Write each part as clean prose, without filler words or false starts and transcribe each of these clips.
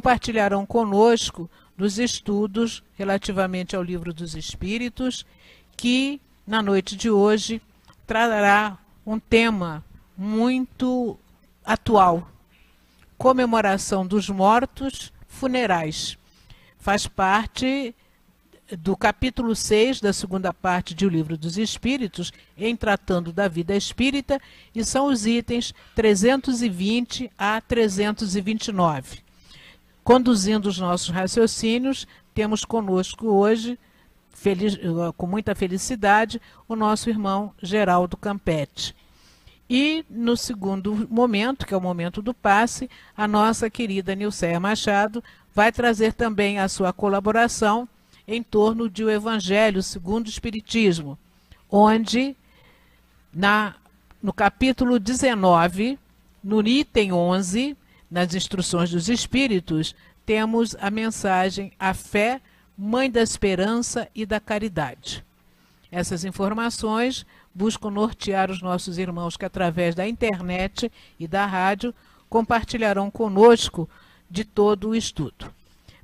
compartilharão conosco dos estudos relativamente ao Livro dos Espíritos, que na noite de hoje trará um tema muito atual: comemoração dos mortos funerais. Faz parte do capítulo 6 da segunda parte de O Livro dos Espíritos, em tratando da vida espírita, e são os itens 320 a 329. Conduzindo os nossos raciocínios, temos conosco hoje, com muita felicidade, o nosso irmão Geraldo Campetti. E no segundo momento, que é o momento do passe, a nossa querida Nilceia Machado vai trazer também a sua colaboração em torno de O Evangelho segundo o Espiritismo, onde, no capítulo 19, no item 11, nas Instruções dos Espíritos, temos a mensagem: a fé, mãe da esperança e da caridade. Essas informações buscam nortear os nossos irmãos que, através da internet e da rádio, compartilharão conosco de todo o estudo.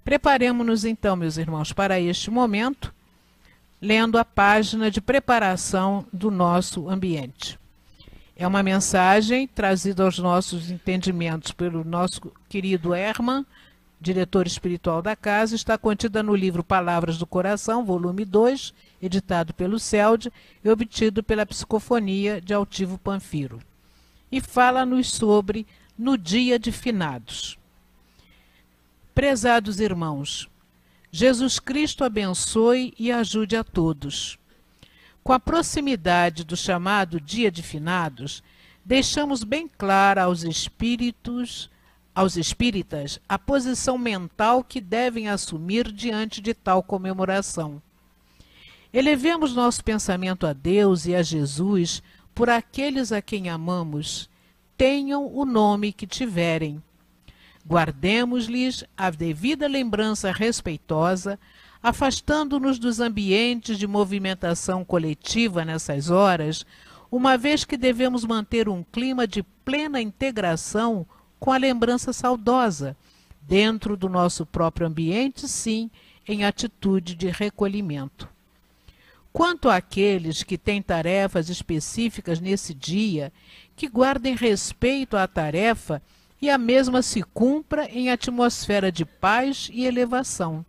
Preparemos-nos então, meus irmãos, para este momento, lendo a página de preparação do nosso ambiente. É uma mensagem trazida aos nossos entendimentos pelo nosso querido Herman, diretor espiritual da casa. Está contida no livro Palavras do Coração, volume 2, editado pelo CELD e obtido pela Psicofonia de Altivo Panfiro. E fala-nos sobre No Dia de Finados. Prezados irmãos, Jesus Cristo abençoe e ajude a todos. Com a proximidade do chamado Dia de Finados, deixamos bem clara aos espíritas, a posição mental que devem assumir diante de tal comemoração. Elevemos nosso pensamento a Deus e a Jesus por aqueles a quem amamos, tenham o nome que tiverem. Guardemos-lhes a devida lembrança respeitosa, afastando-nos dos ambientes de movimentação coletiva nessas horas, uma vez que devemos manter um clima de plena integração com a lembrança saudosa, dentro do nosso próprio ambiente, sim, em atitude de recolhimento. Quanto àqueles que têm tarefas específicas nesse dia, que guardem respeito à tarefa e a mesma se cumpra em atmosfera de paz e elevação.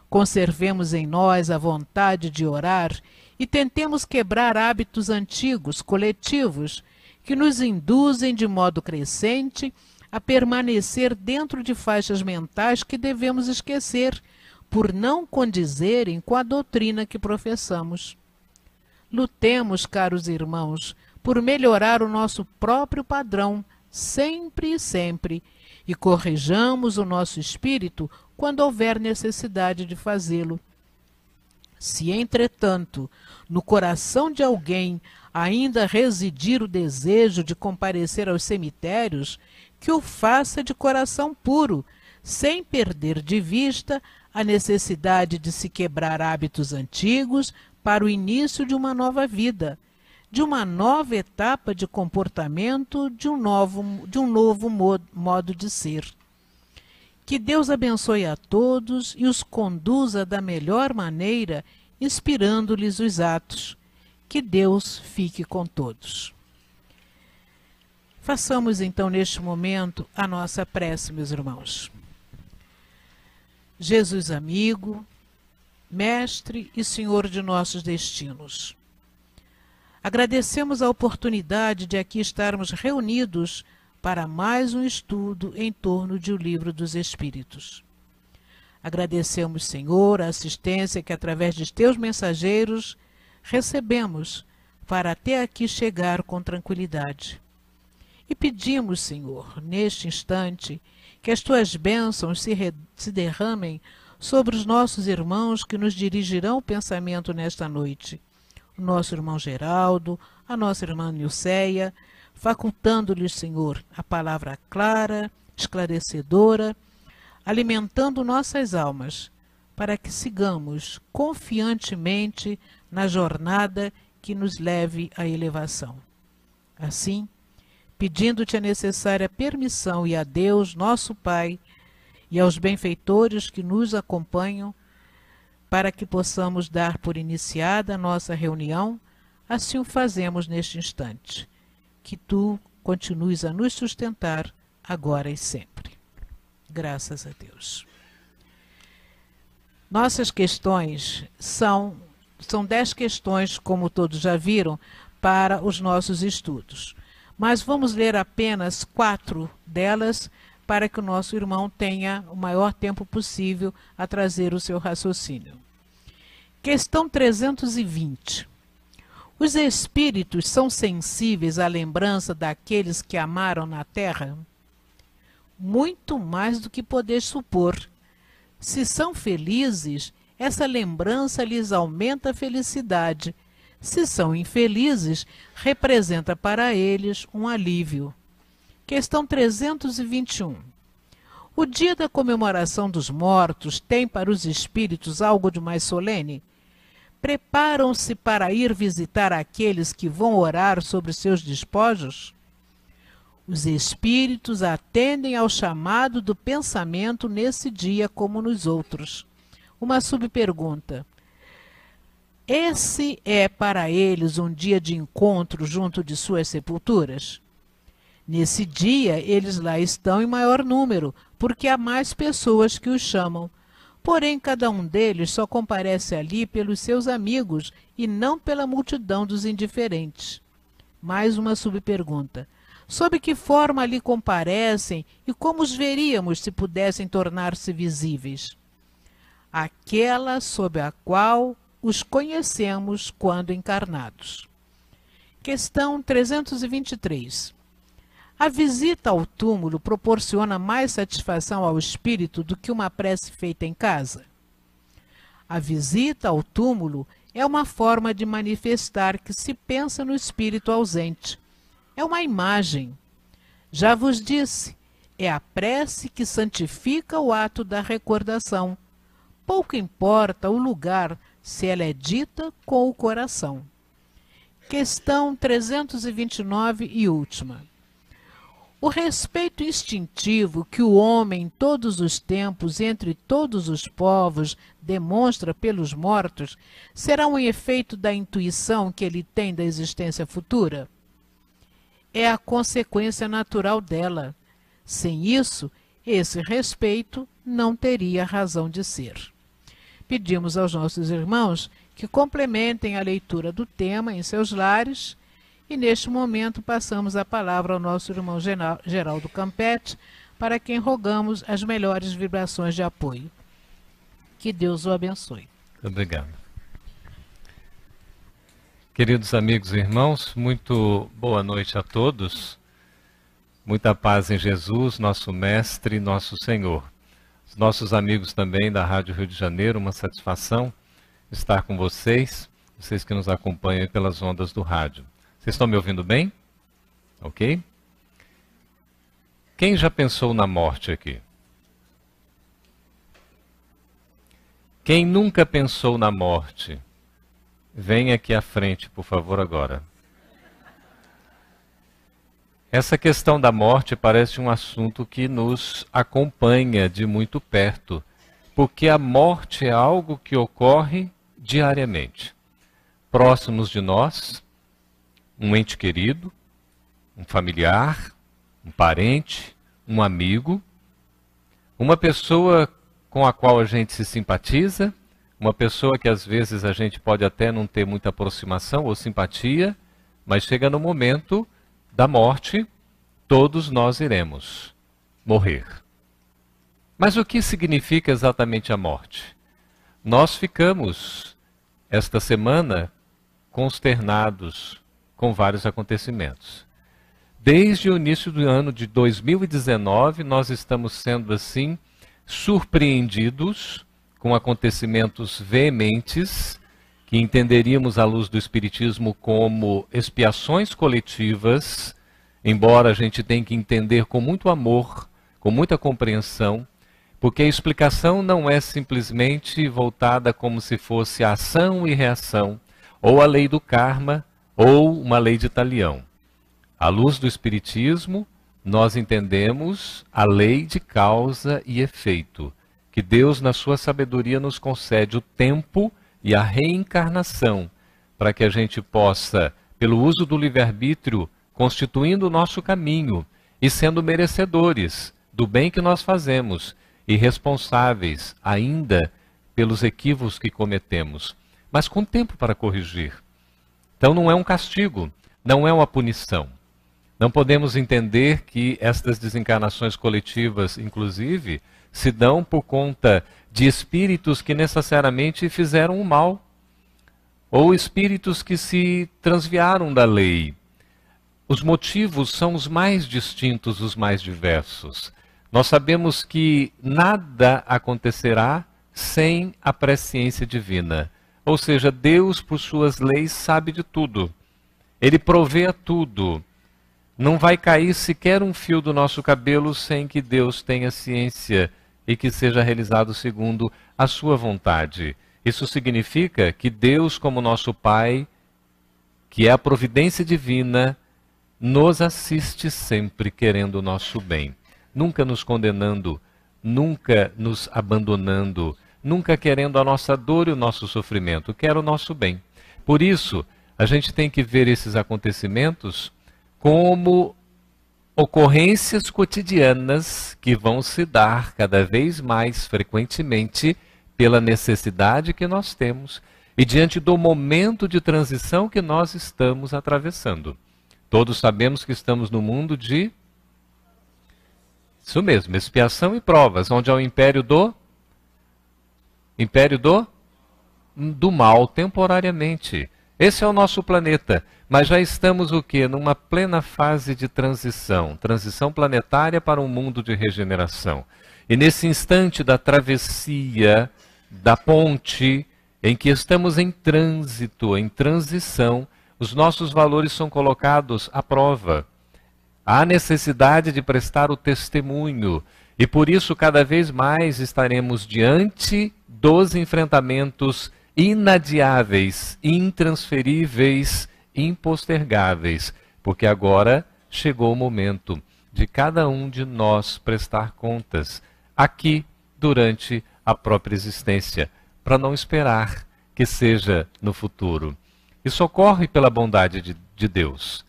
Conservemos em nós a vontade de orar e tentemos quebrar hábitos antigos, coletivos, que nos induzem de modo crescente a permanecer dentro de faixas mentais que devemos esquecer, por não condizerem com a doutrina que professamos. Lutemos, caros irmãos, por melhorar o nosso próprio padrão, sempre e sempre, e corrijamos o nosso espírito quando houver necessidade de fazê-lo. Se, entretanto, no coração de alguém ainda residir o desejo de comparecer aos cemitérios, que o faça de coração puro, sem perder de vista a necessidade de se quebrar hábitos antigos para o início de uma nova vida, de uma nova etapa de comportamento, de um novo modo de ser. Que Deus abençoe a todos e os conduza da melhor maneira, inspirando-lhes os atos. Que Deus fique com todos. Façamos então neste momento a nossa prece, meus irmãos. Jesus amigo, Mestre e Senhor de nossos destinos, agradecemos a oportunidade de aqui estarmos reunidos para mais um estudo em torno de O Livro dos Espíritos. Agradecemos, Senhor, a assistência que através de teus mensageiros recebemos para até aqui chegar com tranquilidade. E pedimos, Senhor, neste instante, que as tuas bênçãos se derramem sobre os nossos irmãos que nos dirigirão o pensamento nesta noite. O nosso irmão Geraldo, a nossa irmã Nilceia, facultando-lhes, Senhor, a palavra clara, esclarecedora, alimentando nossas almas, para que sigamos confiantemente na jornada que nos leve à elevação. Assim, pedindo-te a necessária permissão e a Deus, nosso Pai, e aos benfeitores que nos acompanham, para que possamos dar por iniciada a nossa reunião, assim o fazemos neste instante. Que tu continues a nos sustentar agora e sempre. Graças a Deus. Nossas questões são 10 questões, como todos já viram, para os nossos estudos. Mas vamos ler apenas 4 delas para que o nosso irmão tenha o maior tempo possível a trazer o seu raciocínio. Questão 320. Os espíritos são sensíveis à lembrança daqueles que amaram na terra? Muito mais do que podeis supor. Se são felizes, essa lembrança lhes aumenta a felicidade. Se são infelizes, representa para eles um alívio. Questão 321. O dia da comemoração dos mortos tem para os espíritos algo de mais solene? Preparam-se para ir visitar aqueles que vão orar sobre seus despojos? Os espíritos atendem ao chamado do pensamento nesse dia como nos outros. Uma subpergunta. Esse é para eles um dia de encontro junto de suas sepulturas? Nesse dia, eles lá estão em maior número, porque há mais pessoas que os chamam. Porém, cada um deles só comparece ali pelos seus amigos e não pela multidão dos indiferentes. Mais uma subpergunta. Sob que forma ali comparecem e como os veríamos se pudessem tornar-se visíveis? Aquela sob a qual os conhecemos quando encarnados. Questão 323. A visita ao túmulo proporciona mais satisfação ao espírito do que uma prece feita em casa? A visita ao túmulo é uma forma de manifestar que se pensa no espírito ausente. É uma imagem. Já vos disse, é a prece que santifica o ato da recordação. Pouco importa o lugar se ela é dita com o coração. Questão 329 e última. O respeito instintivo que o homem em todos os tempos, entre todos os povos, demonstra pelos mortos, será um efeito da intuição que ele tem da existência futura? É a consequência natural dela. Sem isso, esse respeito não teria razão de ser. Pedimos aos nossos irmãos que complementem a leitura do tema em seus lares e, neste momento, passamos a palavra ao nosso irmão Geraldo Campetti, para quem rogamos as melhores vibrações de apoio. Que Deus o abençoe. Obrigado. Queridos amigos e irmãos, muito boa noite a todos. Muita paz em Jesus, nosso Mestre, nosso Senhor. Os nossos amigos também da Rádio Rio de Janeiro, uma satisfação estar com vocês, vocês que nos acompanham pelas ondas do rádio. Vocês estão me ouvindo bem? Ok? Quem já pensou na morte aqui? Quem nunca pensou na morte? Vem aqui à frente, por favor, agora. Essa questão da morte parece um assunto que nos acompanha de muito perto, porque a morte é algo que ocorre diariamente. Próximos de nós, um ente querido, um familiar, um parente, um amigo, uma pessoa com a qual a gente se simpatiza, uma pessoa que às vezes a gente pode até não ter muita aproximação ou simpatia, mas chega no momento da morte, todos nós iremos morrer. Mas o que significa exatamente a morte? Nós ficamos, esta semana, consternados com vários acontecimentos. Desde o início do ano de 2019, nós estamos sendo assim surpreendidos com acontecimentos veementes que entenderíamos à luz do Espiritismo como expiações coletivas, embora a gente tenha que entender com muito amor, com muita compreensão, porque a explicação não é simplesmente voltada como se fosse ação e reação, ou a lei do karma, ou uma lei de talião. À luz do Espiritismo, nós entendemos a lei de causa e efeito, que Deus, na sua sabedoria, nos concede o tempo e a reencarnação, para que a gente possa, pelo uso do livre-arbítrio, constituindo o nosso caminho e sendo merecedores do bem que nós fazemos e responsáveis ainda pelos equívocos que cometemos, mas com tempo para corrigir. Então não é um castigo, não é uma punição. Não podemos entender que estas desencarnações coletivas, inclusive, se dão por conta de espíritos que necessariamente fizeram o mal, ou espíritos que se transviaram da lei. Os motivos são os mais distintos, os mais diversos. Nós sabemos que nada acontecerá sem a presciência divina. Ou seja, Deus, por suas leis, sabe de tudo. Ele provê a tudo. Não vai cair sequer um fio do nosso cabelo sem que Deus tenha ciência e que seja realizado segundo a sua vontade. Isso significa que Deus, como nosso Pai, que é a providência divina, nos assiste sempre querendo o nosso bem, nunca nos condenando, nunca nos abandonando, nunca querendo a nossa dor e o nosso sofrimento, quer o nosso bem. Por isso, a gente tem que ver esses acontecimentos como ocorrências cotidianas que vão se dar cada vez mais frequentemente pela necessidade que nós temos e diante do momento de transição que nós estamos atravessando. Todos sabemos que estamos no mundo de... Isso mesmo, expiação e provas, onde é o império do mal, temporariamente. Esse é o nosso planeta, mas já estamos o quê? Numa plena fase de transição planetária para um mundo de regeneração. E nesse instante da travessia, da ponte, em que estamos em trânsito, em transição, os nossos valores são colocados à prova. Há necessidade de prestar o testemunho, e por isso cada vez mais estaremos diante dos enfrentamentos inadiáveis, intransferíveis, impostergáveis, porque agora chegou o momento de cada um de nós prestar contas aqui durante a própria existência, para não esperar que seja no futuro. Isso ocorre pela bondade de Deus.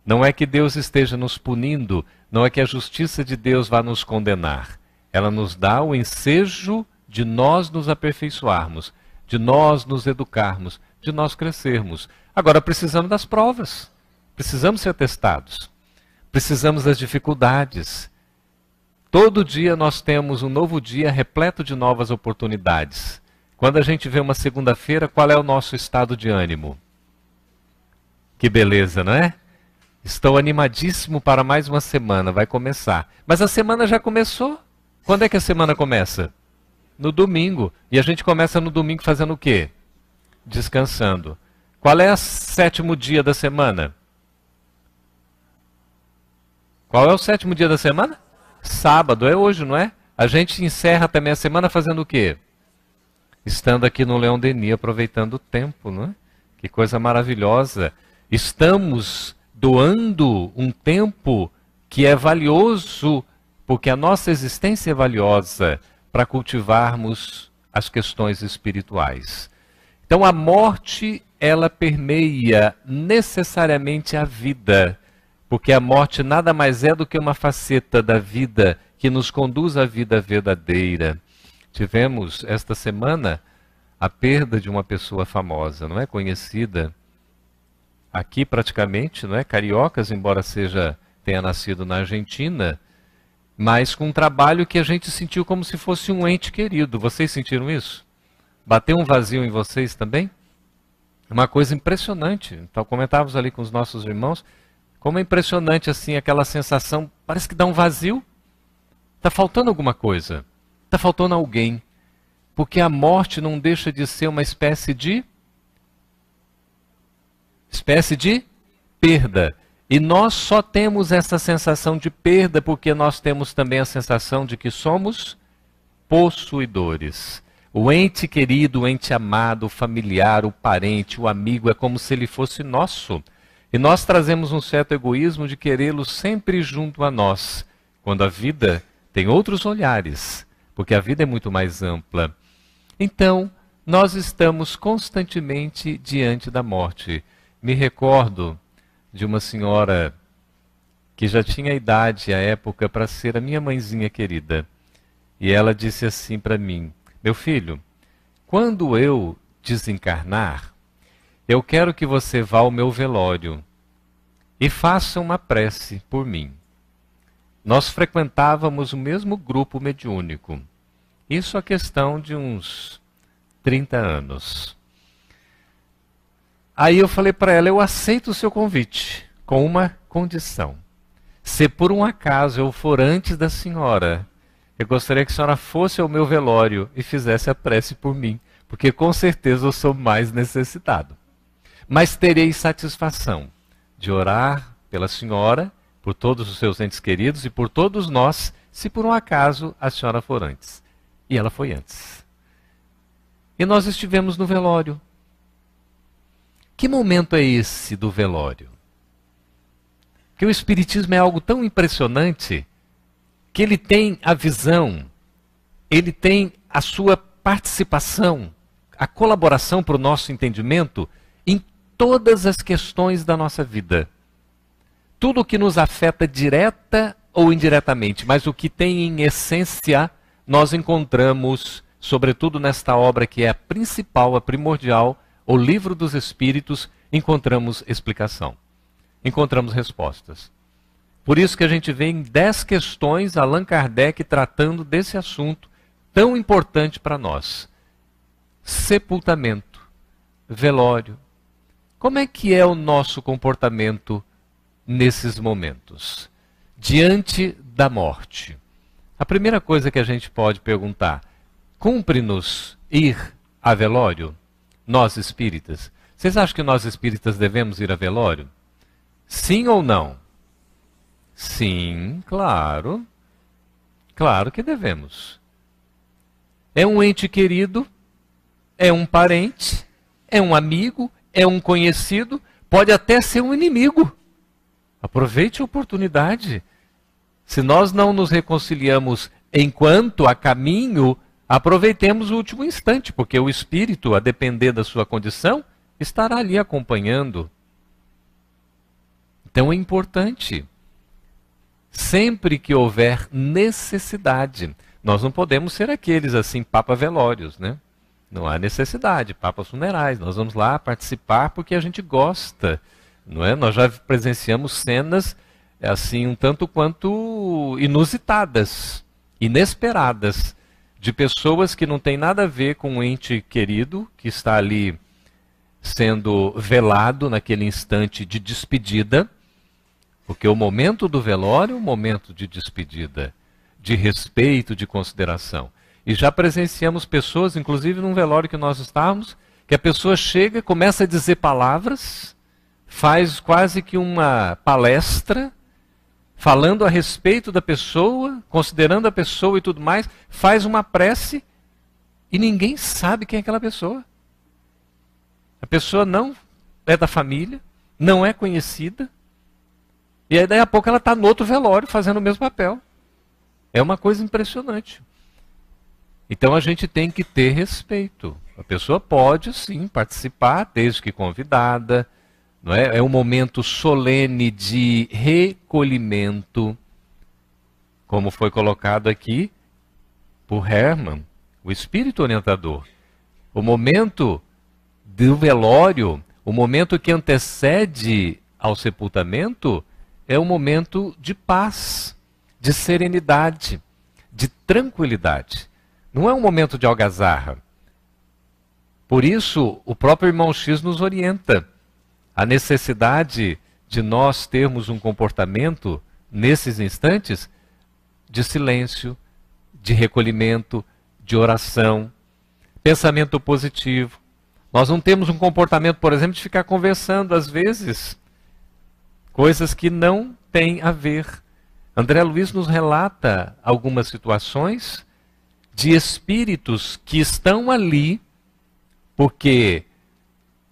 Não é que Deus esteja nos punindo, não é que a justiça de Deus vá nos condenar. Ela nos dá o ensejo de nós nos aperfeiçoarmos, de nós nos educarmos, de nós crescermos. Agora precisamos das provas, precisamos ser testados, precisamos das dificuldades. Todo dia nós temos um novo dia repleto de novas oportunidades. Quando a gente vê uma segunda-feira, qual é o nosso estado de ânimo? Que beleza, não é? Estou animadíssimo para mais uma semana, vai começar. Mas a semana já começou. Quando é que a semana começa? No domingo. E a gente começa no domingo fazendo o quê? Descansando. Qual é o 7º dia da semana? Qual é o 7º dia da semana? Sábado, é hoje, não é? A gente encerra também a semana fazendo o quê? Estando aqui no Leão Denis, aproveitando o tempo, não é? Que coisa maravilhosa. Estamos doando um tempo que é valioso, porque a nossa existência é valiosa para cultivarmos as questões espirituais. Então a morte, ela permeia necessariamente a vida, porque a morte nada mais é do que uma faceta da vida que nos conduz à vida verdadeira. Tivemos esta semana a perda de uma pessoa famosa, não é? Conhecida aqui praticamente, não é? Cariocas, embora tenha nascido na Argentina, mas com um trabalho que a gente sentiu como se fosse um ente querido. Vocês sentiram isso? Bateu um vazio em vocês também? Uma coisa impressionante. Então comentávamos ali com os nossos irmãos, como é impressionante assim aquela sensação, parece que dá um vazio. Está faltando alguma coisa, está faltando alguém, porque a morte não deixa de ser uma espécie de perda. E nós só temos essa sensação de perda porque nós temos também a sensação de que somos possuidores. O ente querido, o ente amado, o familiar, o parente, o amigo, é como se ele fosse nosso. E nós trazemos um certo egoísmo de querê-los sempre junto a nós, quando a vida tem outros olhares, porque a vida é muito mais ampla. Então, nós estamos constantemente diante da morte. Me recordo de uma senhora que já tinha idade à época para ser a minha mãezinha querida. E ela disse assim para mim: meu filho, quando eu desencarnar, eu quero que você vá ao meu velório e faça uma prece por mim. Nós frequentávamos o mesmo grupo mediúnico. Isso a questão de uns 30 anos. Aí eu falei para ela: eu aceito o seu convite, com uma condição. Se por um acaso eu for antes da senhora, eu gostaria que a senhora fosse ao meu velório e fizesse a prece por mim, porque com certeza eu sou mais necessitado. Mas terei satisfação de orar pela senhora, por todos os seus entes queridos e por todos nós, se por um acaso a senhora for antes. E ela foi antes. E nós estivemos no velório. Que momento é esse do velório? Que o Espiritismo é algo tão impressionante que ele tem a visão, ele tem a sua participação, a colaboração para o nosso entendimento em todas as questões da nossa vida. Tudo o que nos afeta direta ou indiretamente, mas o que tem em essência, nós encontramos, sobretudo nesta obra que é a principal, a primordial, o Livro dos Espíritos, encontramos explicação. Encontramos respostas. Por isso que a gente vê em 10 questões Allan Kardec tratando desse assunto tão importante para nós. Sepultamento, velório. Como é que é o nosso comportamento nesses momentos? Diante da morte. A primeira coisa que a gente pode perguntar: cumpre-nos ir a velório? Nós espíritas. Vocês acham que nós espíritas devemos ir a velório? Sim ou não? Sim, claro. Claro que devemos. É um ente querido, é um parente, é um amigo, é um conhecido, pode até ser um inimigo. Aproveite a oportunidade. Se nós não nos reconciliamos enquanto a caminho, aproveitemos o último instante, porque o espírito, a depender da sua condição, estará ali acompanhando. Então é importante, sempre que houver necessidade, nós não podemos ser aqueles assim, papa-velórios, né? Não há necessidade, papas funerais, nós vamos lá participar porque a gente gosta, não é? Nós já presenciamos cenas assim, um tanto quanto inusitadas, inesperadas, de pessoas que não têm nada a ver com um ente querido, que está ali sendo velado naquele instante de despedida, porque o momento do velório é um momento de despedida, de respeito, de consideração. E já presenciamos pessoas, inclusive num velório que nós estávamos, que a pessoa chega, começa a dizer palavras, faz quase que uma palestra, falando a respeito da pessoa, considerando a pessoa e tudo mais, faz uma prece e ninguém sabe quem é aquela pessoa. A pessoa não é da família, não é conhecida, e aí daí a pouco ela está no outro velório fazendo o mesmo papel. É uma coisa impressionante. Então a gente tem que ter respeito. A pessoa pode sim participar, desde que convidada. Não é? É um momento solene de recolhimento, como foi colocado aqui por Hermann, o espírito orientador. O momento do velório, o momento que antecede ao sepultamento, é um momento de paz, de serenidade, de tranquilidade. Não é um momento de algazarra. Por isso, o próprio irmão X nos orienta a necessidade de nós termos um comportamento, nesses instantes, de silêncio, de recolhimento, de oração, pensamento positivo. Nós não temos um comportamento, por exemplo, de ficar conversando, às vezes, coisas que não têm a ver. André Luiz nos relata algumas situações de espíritos que estão ali, porque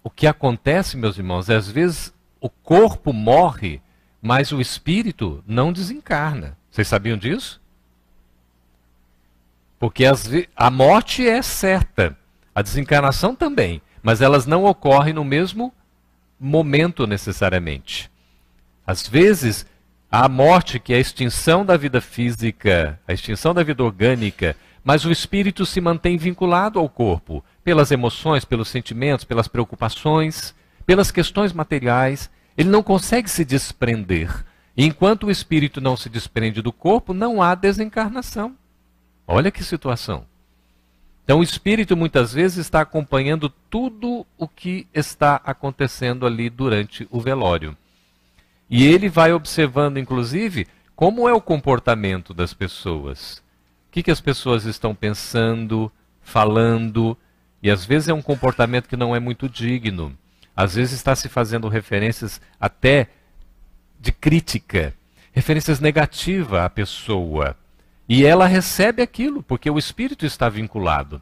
o que acontece, meus irmãos, é às vezes o corpo morre, mas o espírito não desencarna. Vocês sabiam disso? Porque a morte é certa, a desencarnação também, mas elas não ocorrem no mesmo momento necessariamente. Às vezes, a morte, que é a extinção da vida física, a extinção da vida orgânica, mas o espírito se mantém vinculado ao corpo, pelas emoções, pelos sentimentos, pelas preocupações, pelas questões materiais. Ele não consegue se desprender. E enquanto o espírito não se desprende do corpo, não há desencarnação. Olha que situação. Então o espírito muitas vezes está acompanhando tudo o que está acontecendo ali durante o velório. E ele vai observando, inclusive, como é o comportamento das pessoas. O que as pessoas estão pensando, falando, e às vezes é um comportamento que não é muito digno. Às vezes está se fazendo referências até de crítica, referências negativas à pessoa. E ela recebe aquilo, porque o espírito está vinculado.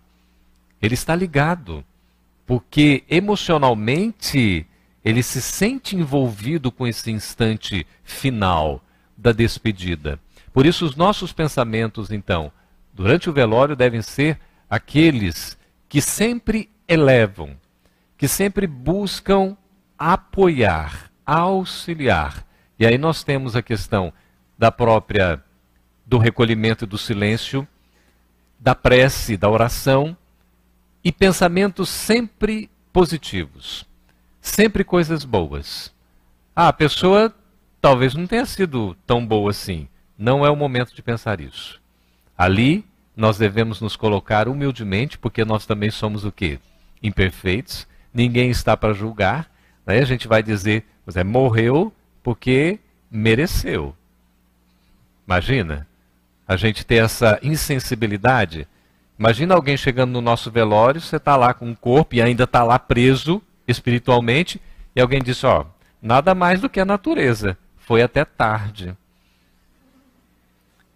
Ele está ligado, porque emocionalmente ele se sente envolvido com esse instante final da despedida. Por isso os nossos pensamentos, então, durante o velório devem ser aqueles que sempre elevam, que sempre buscam apoiar, auxiliar. E aí nós temos a questão do recolhimento e do silêncio, da prece, da oração, e pensamentos sempre positivos, sempre coisas boas. A pessoa talvez não tenha sido tão boa assim. Não é o momento de pensar isso. Ali nós devemos nos colocar humildemente, porque nós também somos o quê? Imperfeitos. Ninguém está para julgar. Né? A gente vai dizer, morreu porque mereceu. Imagina a gente ter essa insensibilidade. Imagina alguém chegando no nosso velório, você está lá com um corpo e ainda está lá preso espiritualmente, e alguém diz, nada mais do que a natureza. Foi até tarde.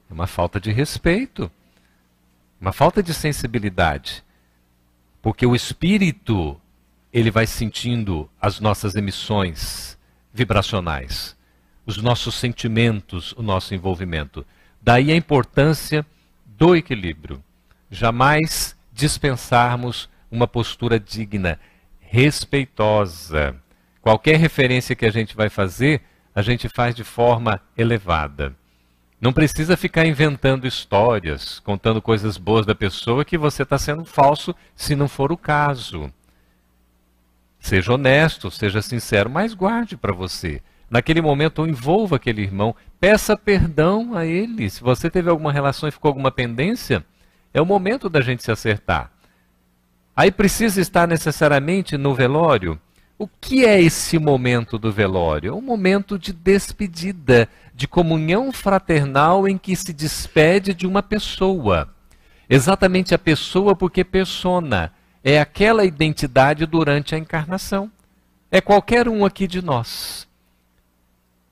É uma falta de respeito, uma falta de sensibilidade. Porque o espírito, ele vai sentindo as nossas emissões vibracionais, os nossos sentimentos, o nosso envolvimento. Daí a importância do equilíbrio. Jamais dispensarmos uma postura digna, respeitosa. Qualquer referência que a gente vai fazer, a gente faz de forma elevada. Não precisa ficar inventando histórias, contando coisas boas da pessoa que você está sendo falso, se não for o caso. Seja honesto, seja sincero, mas guarde para você. Naquele momento, envolva aquele irmão, peça perdão a ele. Se você teve alguma relação e ficou alguma pendência, é o momento da gente se acertar. Aí precisa estar necessariamente no velório. O que é esse momento do velório? É um momento de despedida, de comunhão fraternal em que se despede de uma pessoa. Exatamente a pessoa, porque persona é aquela identidade durante a encarnação. É qualquer um aqui de nós.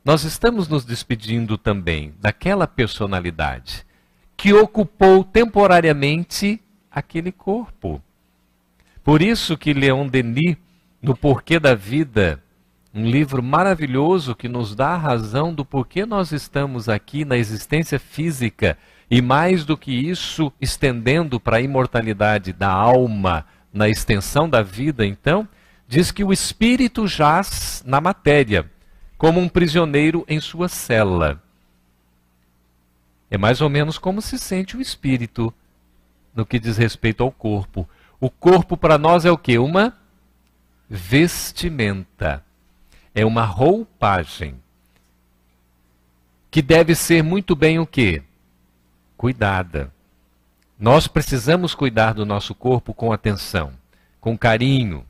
Nós estamos nos despedindo também daquela personalidade que ocupou temporariamente aquele corpo. Por isso que Leon Denis, no Porquê da Vida, um livro maravilhoso que nos dá a razão do porquê nós estamos aqui na existência física, e mais do que isso, estendendo para a imortalidade da alma, na extensão da vida, então, diz que o espírito jaz na matéria, como um prisioneiro em sua cela. É mais ou menos como se sente o espírito no que diz respeito ao corpo. O corpo para nós é o quê? Uma vestimenta. É uma roupagem. Que deve ser muito bem o quê? Cuidada. Nós precisamos cuidar do nosso corpo com atenção, com carinho.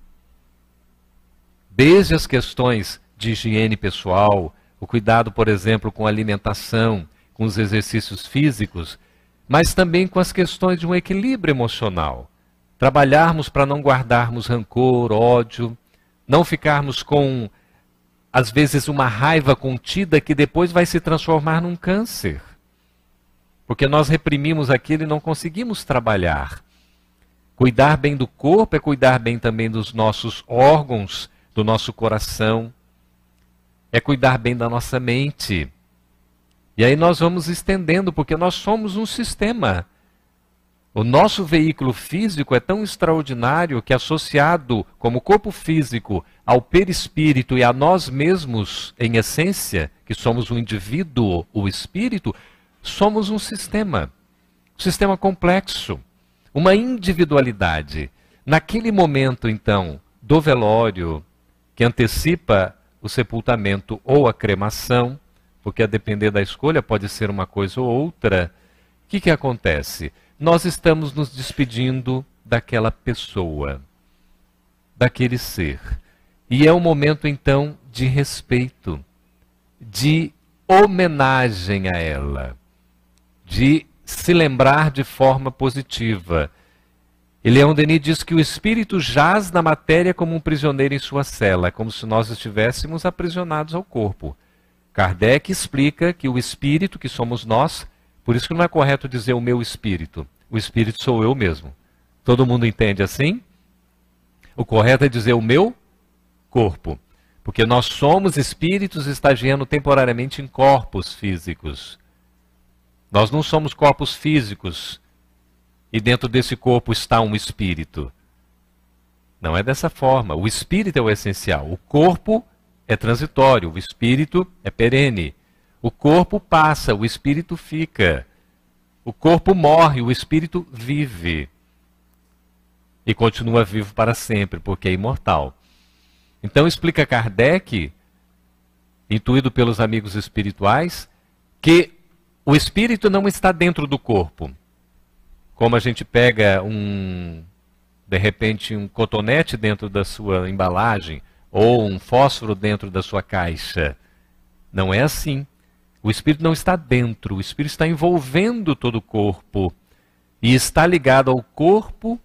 Desde as questões de higiene pessoal, o cuidado, por exemplo, com a alimentação, com os exercícios físicos, mas também com as questões de um equilíbrio emocional. Trabalharmos para não guardarmos rancor, ódio, não ficarmos com, às vezes, uma raiva contida que depois vai se transformar num câncer. Porque nós reprimimos aquilo e não conseguimos trabalhar. Cuidar bem do corpo é cuidar bem também dos nossos órgãos, do nosso coração. é cuidar bem da nossa mente. E aí nós vamos estendendo, porque nós somos um sistema. O nosso veículo físico é tão extraordinário que, associado como corpo físico ao perispírito e a nós mesmos, em essência, que somos um indivíduo, o espírito, somos um sistema complexo, uma individualidade. Naquele momento, então, do velório, que antecipa o sepultamento ou a cremação, porque a depender da escolha pode ser uma coisa ou outra, o que acontece? Nós estamos nos despedindo daquela pessoa, daquele ser. E é um momento, então, de respeito, de homenagem a ela, de se lembrar de forma positiva. E Leon Denis diz que o espírito jaz na matéria como um prisioneiro em sua cela, como se nós estivéssemos aprisionados ao corpo. Kardec explica que o espírito, que somos nós, por isso que não é correto dizer o meu espírito. O espírito sou eu mesmo. Todo mundo entende assim? O correto é dizer o meu corpo. Porque nós somos espíritos estagiando temporariamente em corpos físicos. Nós não somos corpos físicos e dentro desse corpo está um espírito. Não é dessa forma. O espírito é o essencial. O corpo é transitório, o espírito é perene. O corpo passa, o espírito fica. O corpo morre, o espírito vive. E continua vivo para sempre, porque é imortal. Então explica Kardec, intuído pelos amigos espirituais, que o espírito não está dentro do corpo. Como a gente pega de repente, um cotonete dentro da sua embalagem, ou um fósforo dentro da sua caixa. Não é assim. O espírito não está dentro, o espírito está envolvendo todo o corpo e está ligado ao corpo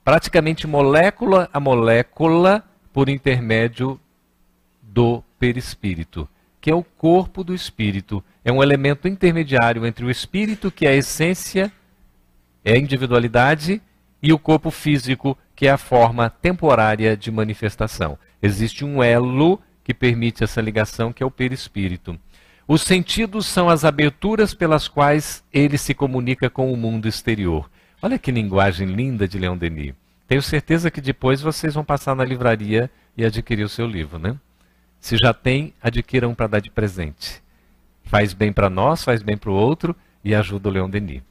praticamente molécula a molécula por intermédio do perispírito, que é o corpo do espírito. É um elemento intermediário entre o espírito, que é a essência, é a individualidade, e o corpo físico, que é a forma temporária de manifestação. Existe um elo que permite essa ligação, que é o perispírito. Os sentidos são as aberturas pelas quais ele se comunica com o mundo exterior. Olha que linguagem linda de Leon Denis. Tenho certeza que depois vocês vão passar na livraria e adquirir o seu livro, né? Se já tem, adquiram para dar de presente. Faz bem para nós, faz bem para o outro e ajuda o Leon Denis.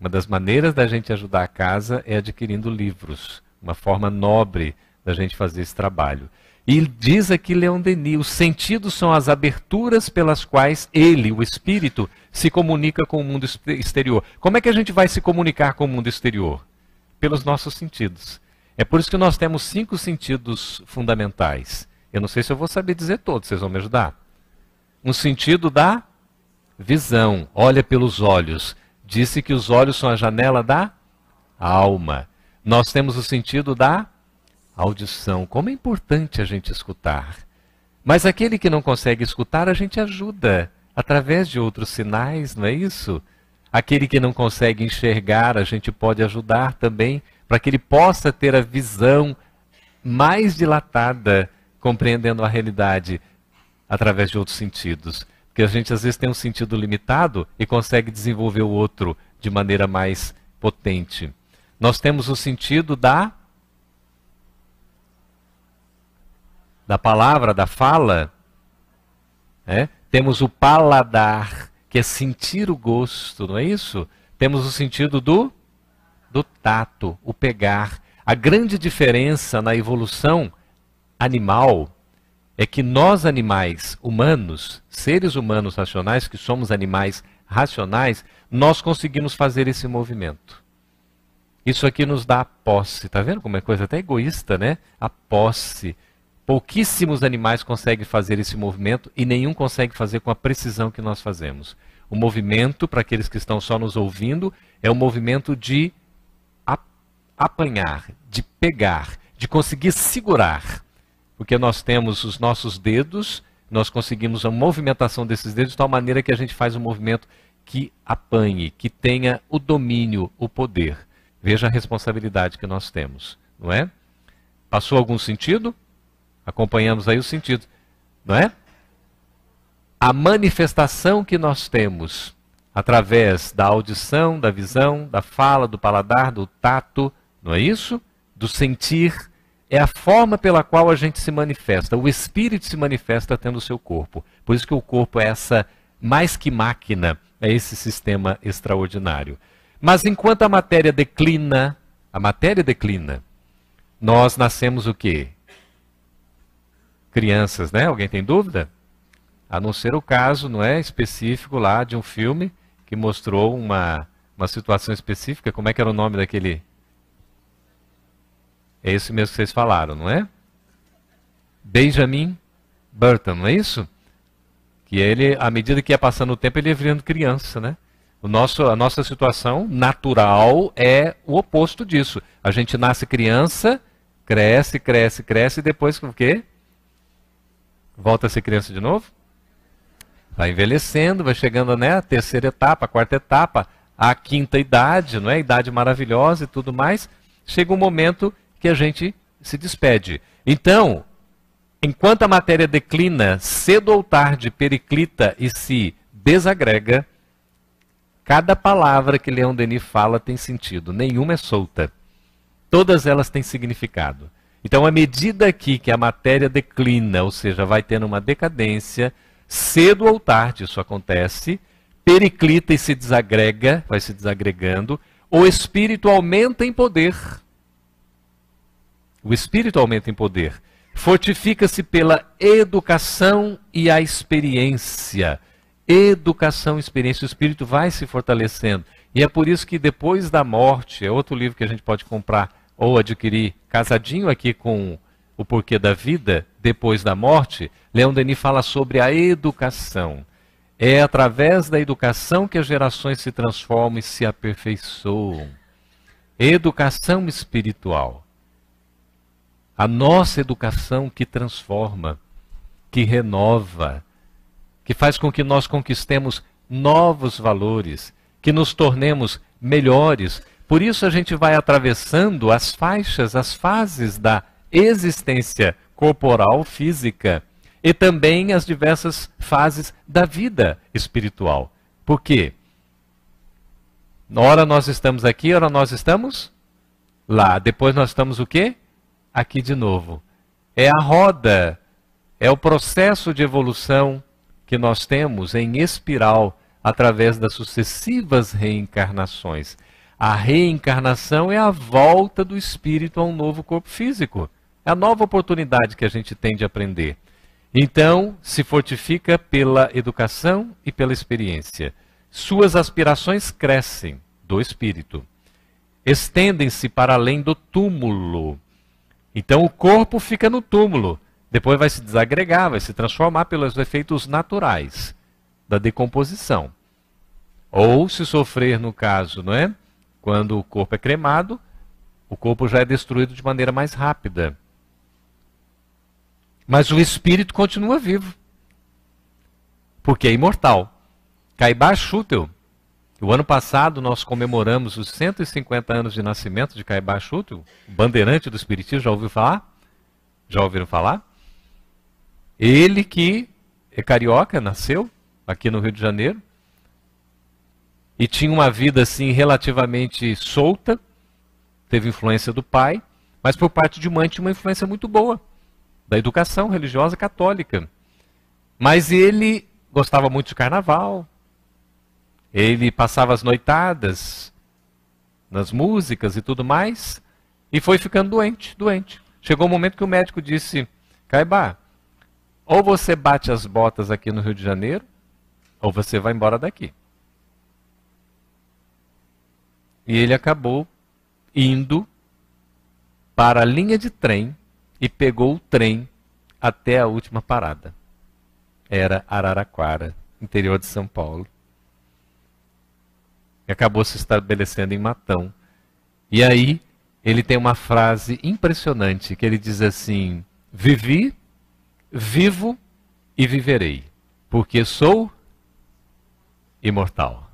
Uma das maneiras da gente ajudar a casa é adquirindo livros. Uma forma nobre da gente fazer esse trabalho. E diz aqui Leon Denis, os sentidos são as aberturas pelas quais ele, o espírito, se comunica com o mundo exterior. Como é que a gente vai se comunicar com o mundo exterior? Pelos nossos sentidos. É por isso que nós temos 5 sentidos fundamentais. Eu não sei se eu vou saber dizer todos, vocês vão me ajudar? Um sentido da visão, olha pelos olhos. Disse que os olhos são a janela da alma. Nós temos o sentido da audição. Como é importante a gente escutar. Mas aquele que não consegue escutar, a gente ajuda através de outros sinais, não é isso? Aquele que não consegue enxergar, a gente pode ajudar também para que ele possa ter a visão mais dilatada, compreendendo a realidade através de outros sentidos. Porque a gente às vezes tem um sentido limitado e consegue desenvolver o outro de maneira mais potente. Nós temos o sentido da palavra, da fala. Temos o paladar, que é sentir o gosto, não é isso? Temos o sentido do tato, o pegar. A grande diferença na evolução animal é que nós animais humanos, seres humanos racionais, que somos animais racionais, nós conseguimos fazer esse movimento. Isso aqui nos dá a posse, tá vendo como é coisa até egoísta, né? A posse. Pouquíssimos animais conseguem fazer esse movimento e nenhum consegue fazer com a precisão que nós fazemos. O movimento, para aqueles que estão só nos ouvindo, é o movimento de apanhar, de pegar, de conseguir segurar. Porque nós temos os nossos dedos, nós conseguimos a movimentação desses dedos de tal maneira que a gente faz um movimento que apanhe, que tenha o domínio, o poder. Veja a responsabilidade que nós temos, não é? Passou algum sentido? Acompanhamos aí o sentido, não é? a manifestação que nós temos através da audição, da visão, da fala, do paladar, do tato, não é isso? Do sentir, é a forma pela qual a gente se manifesta. O espírito se manifesta tendo o seu corpo. Por isso que o corpo é essa, mais que máquina, é esse sistema extraordinário. Mas enquanto a matéria declina, nós nascemos o quê? Crianças, né? Alguém tem dúvida? A não ser o caso, não é, específico lá de um filme que mostrou uma situação específica. Como é que era o nome daquele? É esse mesmo que vocês falaram, não é? Benjamin Button, não é isso? Que ele, à medida que ia passando o tempo, ele ia virando criança, né? A nossa situação natural é o oposto disso. A gente nasce criança, cresce, cresce, cresce, e depois o quê? Volta a ser criança de novo? Vai envelhecendo, vai chegando, né, a terceira etapa, a quarta etapa, a quinta idade, não é? Idade maravilhosa e tudo mais. Chega um momento que a gente se despede. Então, enquanto a matéria declina, cedo ou tarde periclita e se desagrega, cada palavra que Leon Denis fala tem sentido, nenhuma é solta. Todas elas têm significado. Então, à medida aqui que a matéria declina, ou seja, vai tendo uma decadência, cedo ou tarde isso acontece, periclita e se desagrega, vai se desagregando, o espírito aumenta em poder. O espírito aumenta em poder. Fortifica-se pela educação e a experiência. Educação e experiência, o espírito vai se fortalecendo. E é por isso que depois da morte, é outro livro que a gente pode comprar ou adquirir, casadinho aqui com O Porquê da Vida, depois da morte, Leon Denis fala sobre a educação. É através da educação que as gerações se transformam e se aperfeiçoam. Educação espiritual. A nossa educação que transforma, que renova, que faz com que nós conquistemos novos valores, que nos tornemos melhores. Por isso a gente vai atravessando as faixas, as fases da existência corporal, física, e também as diversas fases da vida espiritual. Por quê? Ora nós estamos aqui, ora nós estamos lá. Depois nós estamos o quê? Aqui de novo. É a roda, é o processo de evolução que nós temos em espiral através das sucessivas reencarnações. A reencarnação é a volta do espírito a um novo corpo físico. É a nova oportunidade que a gente tem de aprender. Então, se fortifica pela educação e pela experiência. Suas aspirações crescem do espírito. Estendem-se para além do túmulo. Então, o corpo fica no túmulo. Depois vai se desagregar, vai se transformar pelos efeitos naturais da decomposição. Ou se sofrer, no caso, não é? Quando o corpo é cremado, o corpo já é destruído de maneira mais rápida. Mas o espírito continua vivo, porque é imortal. Caibar Schutel, o ano passado nós comemoramos os 150 anos de nascimento de Caibar Schutel, o bandeirante do espiritismo, já ouviu falar? Já ouviram falar? Ele que é carioca, nasceu aqui no Rio de Janeiro, e tinha uma vida assim relativamente solta, teve influência do pai, mas por parte de mãe tinha uma influência muito boa da educação religiosa católica. Mas ele gostava muito de carnaval, ele passava as noitadas nas músicas e tudo mais, e foi ficando doente. Chegou um momento que o médico disse: Caibar, ou você bate as botas aqui no Rio de Janeiro, ou você vai embora daqui. E ele acabou indo para a linha de trem e pegou o trem até a última parada. Era Araraquara, interior de São Paulo. E acabou se estabelecendo em Matão. E aí ele tem uma frase impressionante, que ele diz assim: vivi, vivo e viverei, porque sou imortal.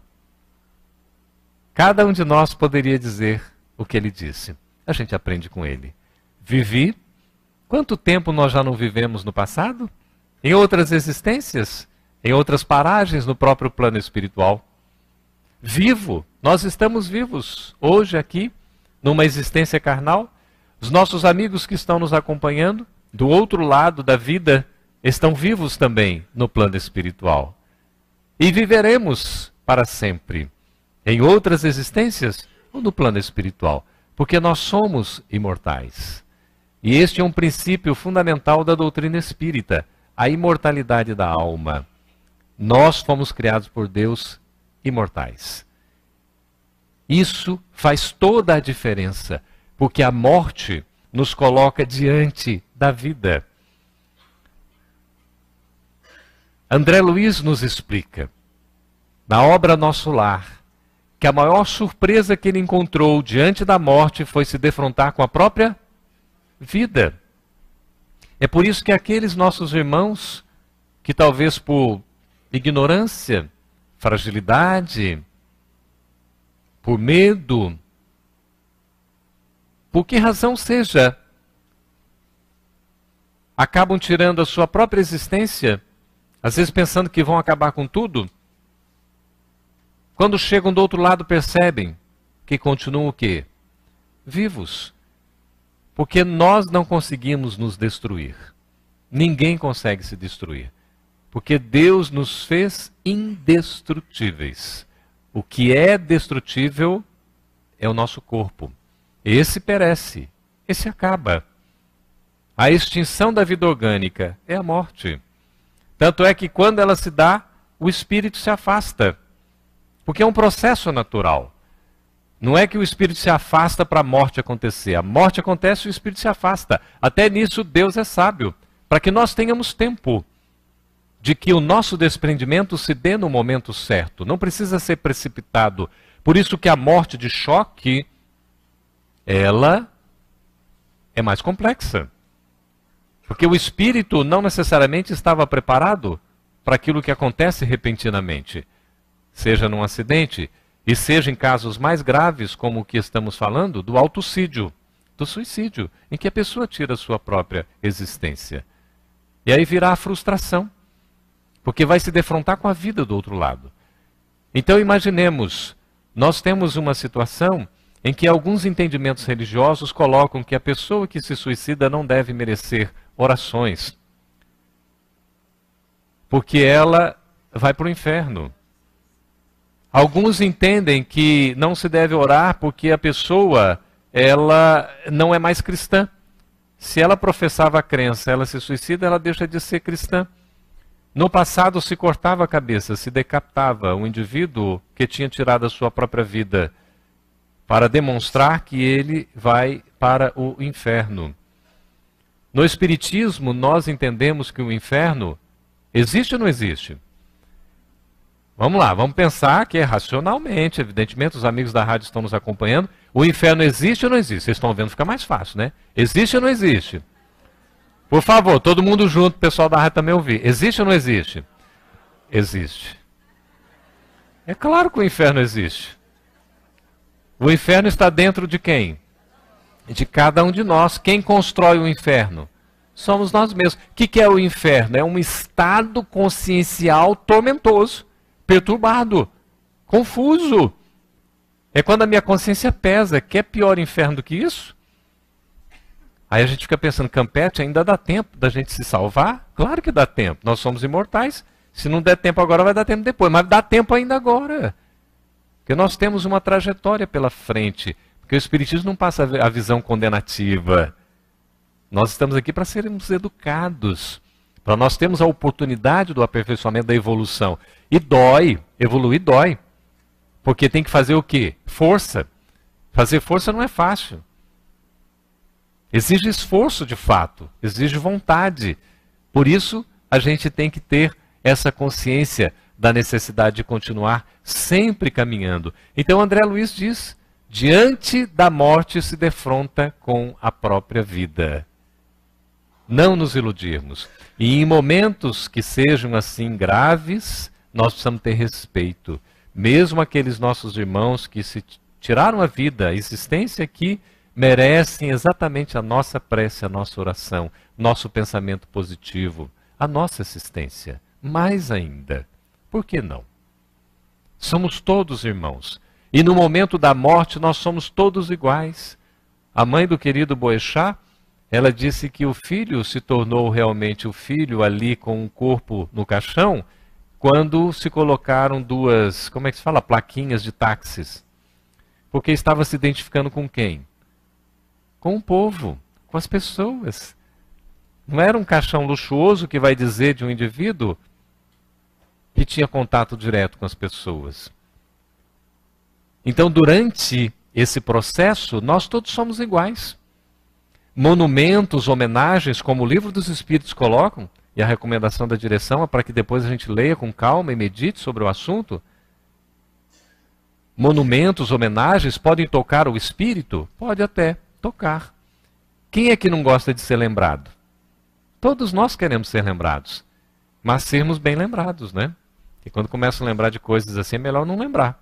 Cada um de nós poderia dizer o que ele disse. A gente aprende com ele. Vivi. Quanto tempo nós já não vivemos no passado? Em outras existências? em outras paragens no próprio plano espiritual. Vivo, nós estamos vivos hoje aqui, numa existência carnal. Os nossos amigos que estão nos acompanhando do outro lado da vida estão vivos também no plano espiritual. E viveremos para sempre em outras existências ou no plano espiritual, porque nós somos imortais. E este é um princípio fundamental da doutrina espírita, a imortalidade da alma. Nós fomos criados por Deus imortais. Isso faz toda a diferença, porque a morte nos coloca diante da vida. André Luiz nos explica, na obra Nosso Lar, que a maior surpresa que ele encontrou diante da morte foi se defrontar com a própria vida. É por isso que aqueles nossos irmãos, que talvez por ignorância, fragilidade, por medo, por que razão seja, acabam tirando a sua própria existência, às vezes pensando que vão acabar com tudo, quando chegam do outro lado percebem que continuam o quê? Vivos. Porque nós não conseguimos nos destruir. Ninguém consegue se destruir. Porque Deus nos fez indestrutíveis. O que é destrutível é o nosso corpo. Esse perece, esse acaba. A extinção da vida orgânica é a morte. Tanto é que quando ela se dá, o espírito se afasta. Porque é um processo natural. Não é que o espírito se afasta para a morte acontecer. A morte acontece e o espírito se afasta. Até nisso Deus é sábio, para que nós tenhamos tempo de que o nosso desprendimento se dê no momento certo. Não precisa ser precipitado. Por isso que a morte de choque, ela é mais complexa. Porque o espírito não necessariamente estava preparado para aquilo que acontece repentinamente. Seja num acidente, e seja em casos mais graves, como o que estamos falando, do autocídio, do suicídio, em que a pessoa tira a sua própria existência. E aí virá a frustração, porque vai se defrontar com a vida do outro lado. Então imaginemos, nós temos uma situação em que alguns entendimentos religiosos colocam que a pessoa que se suicida não deve merecer orações, porque ela vai para o inferno. Alguns entendem que não se deve orar porque a pessoa, ela não é mais cristã. Se ela professava a crença, ela se suicida, ela deixa de ser cristã. No passado se cortava a cabeça, se decapitava um indivíduo que tinha tirado a sua própria vida para demonstrar que ele vai para o inferno. No Espiritismo, nós entendemos que o inferno existe ou não existe? Vamos lá, vamos pensar que é racionalmente, evidentemente, os amigos da rádio estão nos acompanhando. O inferno existe ou não existe? Vocês estão vendo, fica mais fácil, né? Existe ou não existe? Por favor, todo mundo junto, o pessoal da rádio também ouvir. Existe ou não existe? Existe. É claro que o inferno existe. O inferno está dentro de quem? De cada um de nós. Quem constrói o inferno? Somos nós mesmos. O que é o inferno? É um estado consciencial tormentoso, perturbado, confuso. É quando a minha consciência pesa. Quer pior inferno do que isso? Aí a gente fica pensando, Campete, ainda dá tempo da gente se salvar? Claro que dá tempo. Nós somos imortais. Se não der tempo agora, vai dar tempo depois. Mas dá tempo ainda agora. Porque nós temos uma trajetória pela frente. Porque o Espiritismo não passa a visão condenativa. Nós estamos aqui para sermos educados. Para nós termos a oportunidade do aperfeiçoamento da evolução. E dói. Evoluir dói. Porque tem que fazer o quê? Força. Fazer força não é fácil. Exige esforço de fato. Exige vontade. Por isso, a gente tem que ter essa consciência da necessidade de continuar sempre caminhando. Então André Luiz diz, diante da morte se defronta com a própria vida. Não nos iludirmos. E em momentos que sejam assim graves, nós precisamos ter respeito. Mesmo aqueles nossos irmãos que se tiraram a vida, a existência aqui, merecem exatamente a nossa prece, a nossa oração, nosso pensamento positivo, a nossa assistência. mais ainda. Por que não? Somos todos irmãos. E no momento da morte nós somos todos iguais. A mãe do querido Boechat, ela disse que o filho se tornou realmente o filho ali com o corpo no caixão quando se colocaram duas, como é que se fala, plaquinhas de táxis. Porque estava se identificando com quem? Com o povo, com as pessoas. Não era um caixão luxuoso que vai dizer de um indivíduo que tinha contato direto com as pessoas. Então, durante esse processo, nós todos somos iguais. Monumentos, homenagens, como o Livro dos Espíritos colocam, e a recomendação da direção é para que depois a gente leia com calma e medite sobre o assunto. Monumentos, homenagens podem tocar o espírito? Pode até tocar. Quem é que não gosta de ser lembrado? Todos nós queremos ser lembrados, mas sermos bem lembrados, né? E quando começam a lembrar de coisas assim, é melhor não lembrar.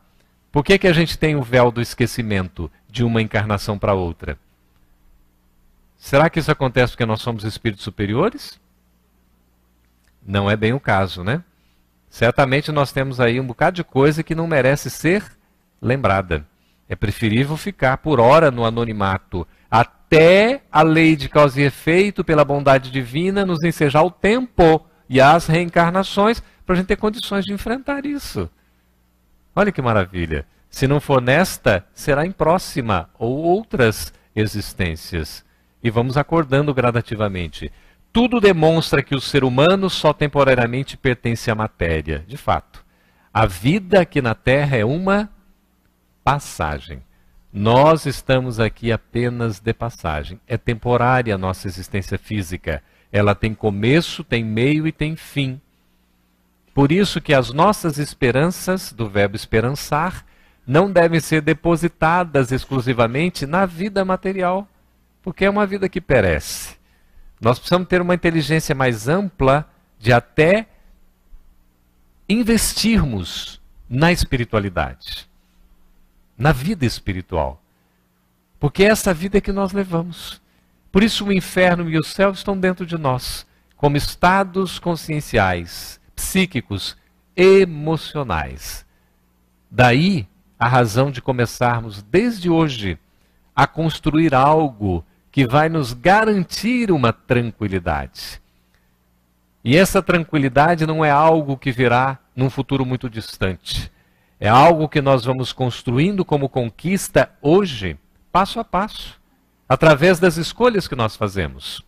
Por que a gente tem o véu do esquecimento de uma encarnação para outra? Será que isso acontece porque nós somos espíritos superiores? Não é bem o caso, né? Certamente nós temos aí um bocado de coisa que não merece ser lembrada. É preferível ficar por hora no anonimato, até a lei de causa e efeito, pela bondade divina, nos ensejar o tempo e as reencarnações para a gente ter condições de enfrentar isso. Olha que maravilha. Se não for nesta, será em próxima ou outras existências. E vamos acordando gradativamente. Tudo demonstra que o ser humano só temporariamente pertence à matéria. De fato, a vida aqui na Terra é uma passagem. Nós estamos aqui apenas de passagem. É temporária a nossa existência física. Ela tem começo, tem meio e tem fim. Por isso que as nossas esperanças, do verbo esperançar, não devem ser depositadas exclusivamente na vida material, porque é uma vida que perece. Nós precisamos ter uma inteligência mais ampla de até investirmos na espiritualidade, na vida espiritual. Porque é essa vida que nós levamos. Por isso o inferno e o céu estão dentro de nós, como estados conscienciais, psíquicos, emocionais. Daí a razão de começarmos desde hoje a construir algo que vai nos garantir uma tranquilidade. E essa tranquilidade não é algo que virá num futuro muito distante. É algo que nós vamos construindo como conquista hoje, passo a passo, através das escolhas que nós fazemos.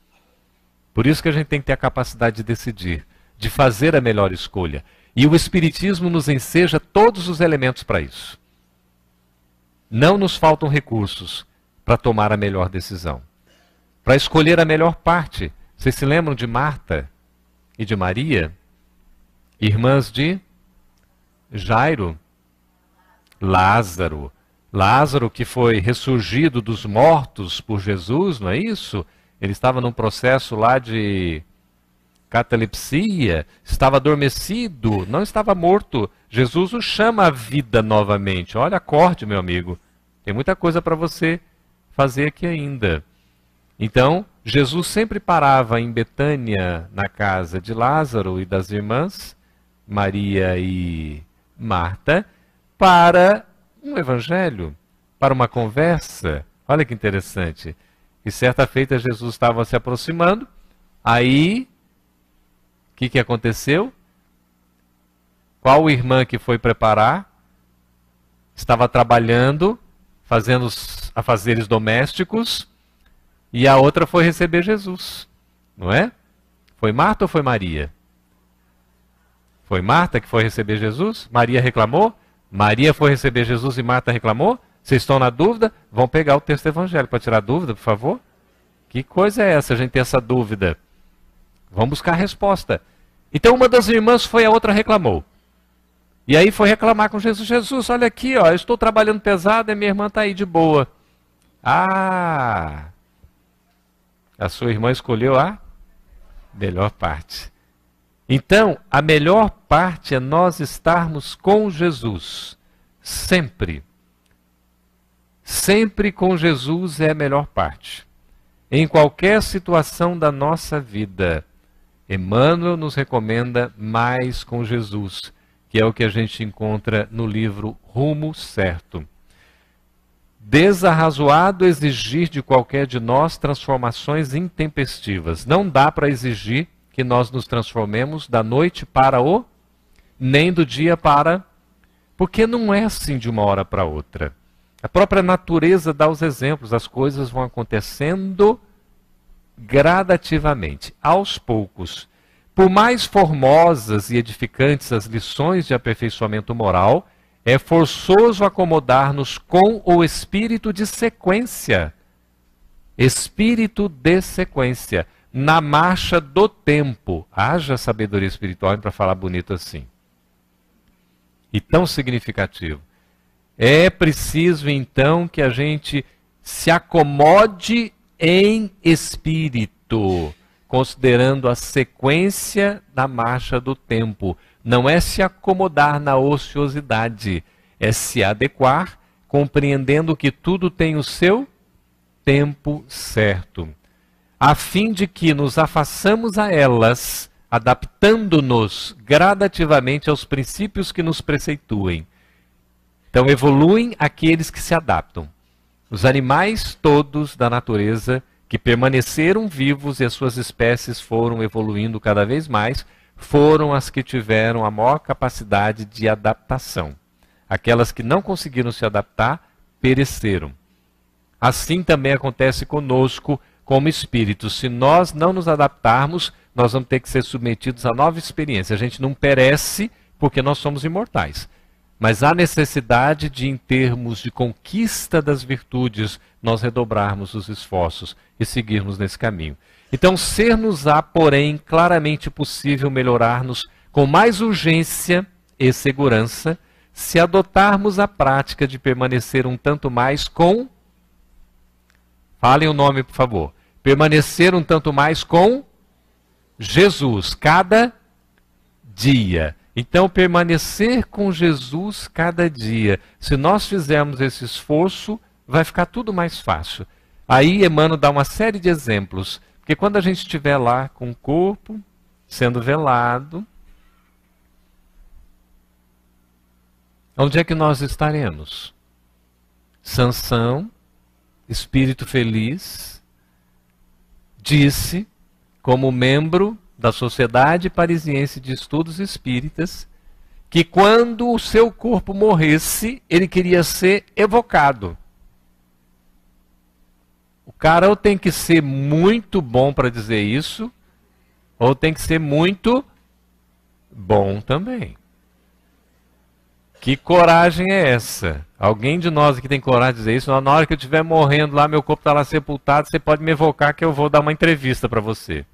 Por isso que a gente tem que ter a capacidade de decidir, de fazer a melhor escolha. E o Espiritismo nos enseja todos os elementos para isso. Não nos faltam recursos para tomar a melhor decisão, para escolher a melhor parte. Vocês se lembram de Marta e de Maria, irmãs de Jairo? Lázaro. Lázaro que foi ressurgido dos mortos por Jesus, não é isso? Ele estava num processo lá de catalepsia, estava adormecido, não estava morto. Jesus o chama à vida novamente. Olha, acorde, meu amigo. Tem muita coisa para você fazer aqui ainda. Então, Jesus sempre parava em Betânia, na casa de Lázaro e das irmãs, Maria e Marta, para um evangelho, para uma conversa. Olha que interessante. E certa feita Jesus estava se aproximando, aí, o que aconteceu? Qual irmã que foi preparar? Estava trabalhando, fazendo os afazeres domésticos, e a outra foi receber Jesus, não é? Foi Marta ou foi Maria? Foi Marta que foi receber Jesus? Maria reclamou? Maria foi receber Jesus e Marta reclamou? Vocês estão na dúvida? Vão pegar o texto evangélico para tirar dúvida, por favor? Que coisa é essa, a gente ter essa dúvida? Vamos buscar a resposta. Então uma das irmãs foi, a outra reclamou. E aí foi reclamar com Jesus. Jesus, olha aqui, ó, eu estou trabalhando pesado e minha irmã está aí de boa. Ah, a sua irmã escolheu a melhor parte. Então, a melhor parte é nós estarmos com Jesus. Sempre. Sempre com Jesus é a melhor parte. Em qualquer situação da nossa vida. Emmanuel nos recomenda mais com Jesus, que é o que a gente encontra no livro Rumo Certo. Desarrazoado exigir de qualquer de nós transformações intempestivas. Não dá para exigir que nós nos transformemos da noite para o, nem do dia para, porque não é assim de uma hora para outra. A própria natureza dá os exemplos, as coisas vão acontecendo gradativamente, aos poucos. Por mais formosas e edificantes as lições de aperfeiçoamento moral, é forçoso acomodar-nos com o espírito de sequência. Espírito de sequência, na marcha do tempo. Haja sabedoria espiritual para falar bonito assim. E tão significativo. É preciso, então, que a gente se acomode em espírito, considerando a sequência da marcha do tempo. Não é se acomodar na ociosidade, é se adequar, compreendendo que tudo tem o seu tempo certo, a fim de que nos afaçamos a elas, adaptando-nos gradativamente aos princípios que nos preceituem. Então evoluem aqueles que se adaptam. Os animais todos da natureza que permaneceram vivos e as suas espécies foram evoluindo cada vez mais, foram as que tiveram a maior capacidade de adaptação. Aquelas que não conseguiram se adaptar, pereceram. Assim também acontece conosco como espíritos. Se nós não nos adaptarmos, nós vamos ter que ser submetidos a nova experiência. A gente não perece porque nós somos imortais. Mas há necessidade de, em termos de conquista das virtudes, nós redobrarmos os esforços e seguirmos nesse caminho. Então, ser-nos-á, porém, claramente possível melhorar-nos com mais urgência e segurança, se adotarmos a prática de permanecer um tanto mais com... Falem o nome, por favor. Permanecer um tanto mais com Jesus, cada dia. Então, permanecer com Jesus cada dia. Se nós fizermos esse esforço, vai ficar tudo mais fácil. Aí Emmanuel dá uma série de exemplos. Porque quando a gente estiver lá com o corpo sendo velado, onde é que nós estaremos? Sansão, espírito feliz, disse, como membro da Sociedade Parisiense de Estudos Espíritas, que quando o seu corpo morresse, ele queria ser evocado. O cara ou tem que ser muito bom para dizer isso, ou tem que ser muito bom também. Que coragem é essa? Alguém de nós que tem coragem de dizer isso, na hora que eu estiver morrendo lá, meu corpo está lá sepultado, você pode me evocar que eu vou dar uma entrevista para você.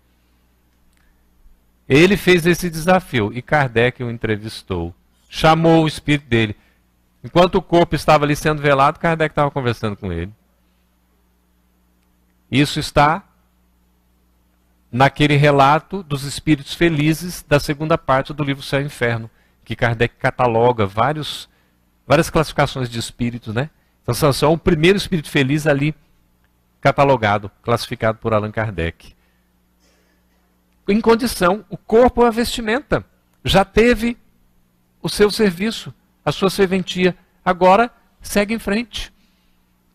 Ele fez esse desafio e Kardec o entrevistou. Chamou o espírito dele. Enquanto o corpo estava ali sendo velado, Kardec estava conversando com ele. Isso está naquele relato dos espíritos felizes da segunda parte do livro Céu e Inferno, que Kardec cataloga várias classificações de espíritos, né? Então Sansão é o primeiro espírito feliz ali catalogado, classificado por Allan Kardec. Em condição, o corpo é a vestimenta. Já teve o seu serviço, a sua serventia. Agora, segue em frente.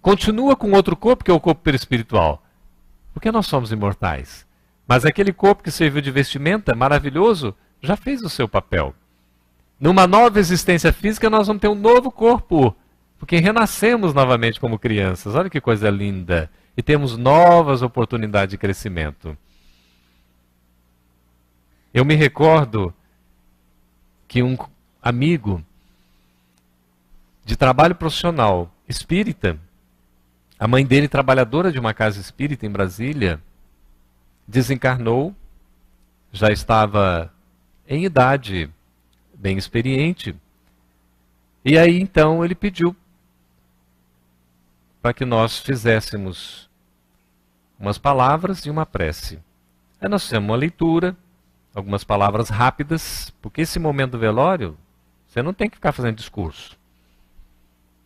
Continua com outro corpo, que é o corpo perispiritual. Porque nós somos imortais. Mas aquele corpo que serviu de vestimenta, maravilhoso, já fez o seu papel. Numa nova existência física, nós vamos ter um novo corpo. Porque renascemos novamente como crianças. Olha que coisa linda. E temos novas oportunidades de crescimento. Eu me recordo que um amigo de trabalho profissional espírita, a mãe dele, trabalhadora de uma casa espírita em Brasília, desencarnou, já estava em idade bem experiente, e aí então ele pediu para que nós fizéssemos umas palavras e uma prece. Aí nós fizemos uma leitura, algumas palavras rápidas, porque esse momento do velório, você não tem que ficar fazendo discurso.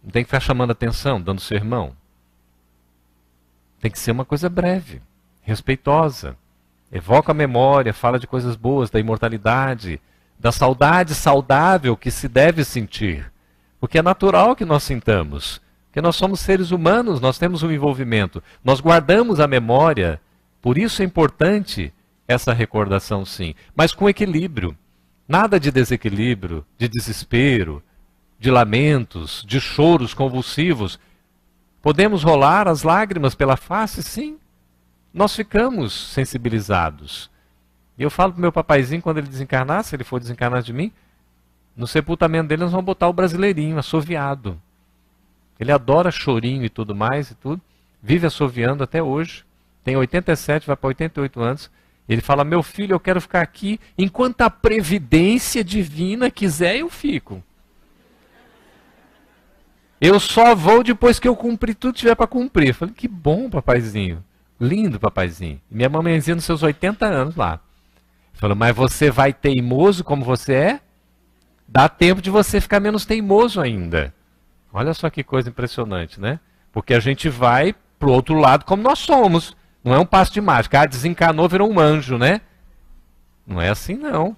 Não tem que ficar chamando atenção, dando sermão. Tem que ser uma coisa breve, respeitosa. Evoca a memória, fala de coisas boas, da imortalidade, da saudade saudável que se deve sentir. Porque é natural que nós sintamos. Porque nós somos seres humanos, nós temos um envolvimento. Nós guardamos a memória. Por isso é importante essa recordação, sim. Mas com equilíbrio. Nada de desequilíbrio, de desespero, de lamentos, de choros convulsivos. Podemos rolar as lágrimas pela face? Sim. Nós ficamos sensibilizados. E eu falo para o meu papaizinho, quando ele desencarnar, se ele for desencarnar de mim, no sepultamento dele nós vamos botar o brasileirinho, assoviado. Ele adora chorinho e tudo mais, e tudo. Vive assoviando até hoje. Tem 87, vai para 88 anos. Ele fala, meu filho, eu quero ficar aqui, enquanto a previdência divina quiser, eu fico. Eu só vou depois que eu cumprir tudo que tiver para cumprir. Eu falei, que bom, papaizinho. Lindo, papaizinho. E minha mamãezinha nos seus 80 anos lá. Falou, mas você vai teimoso como você é? Dá tempo de você ficar menos teimoso ainda. Olha só que coisa impressionante, né? Porque a gente vai pro outro lado como nós somos. Não é um passo de mágica. Ah, desencanou, virou um anjo, né? Não é assim, não.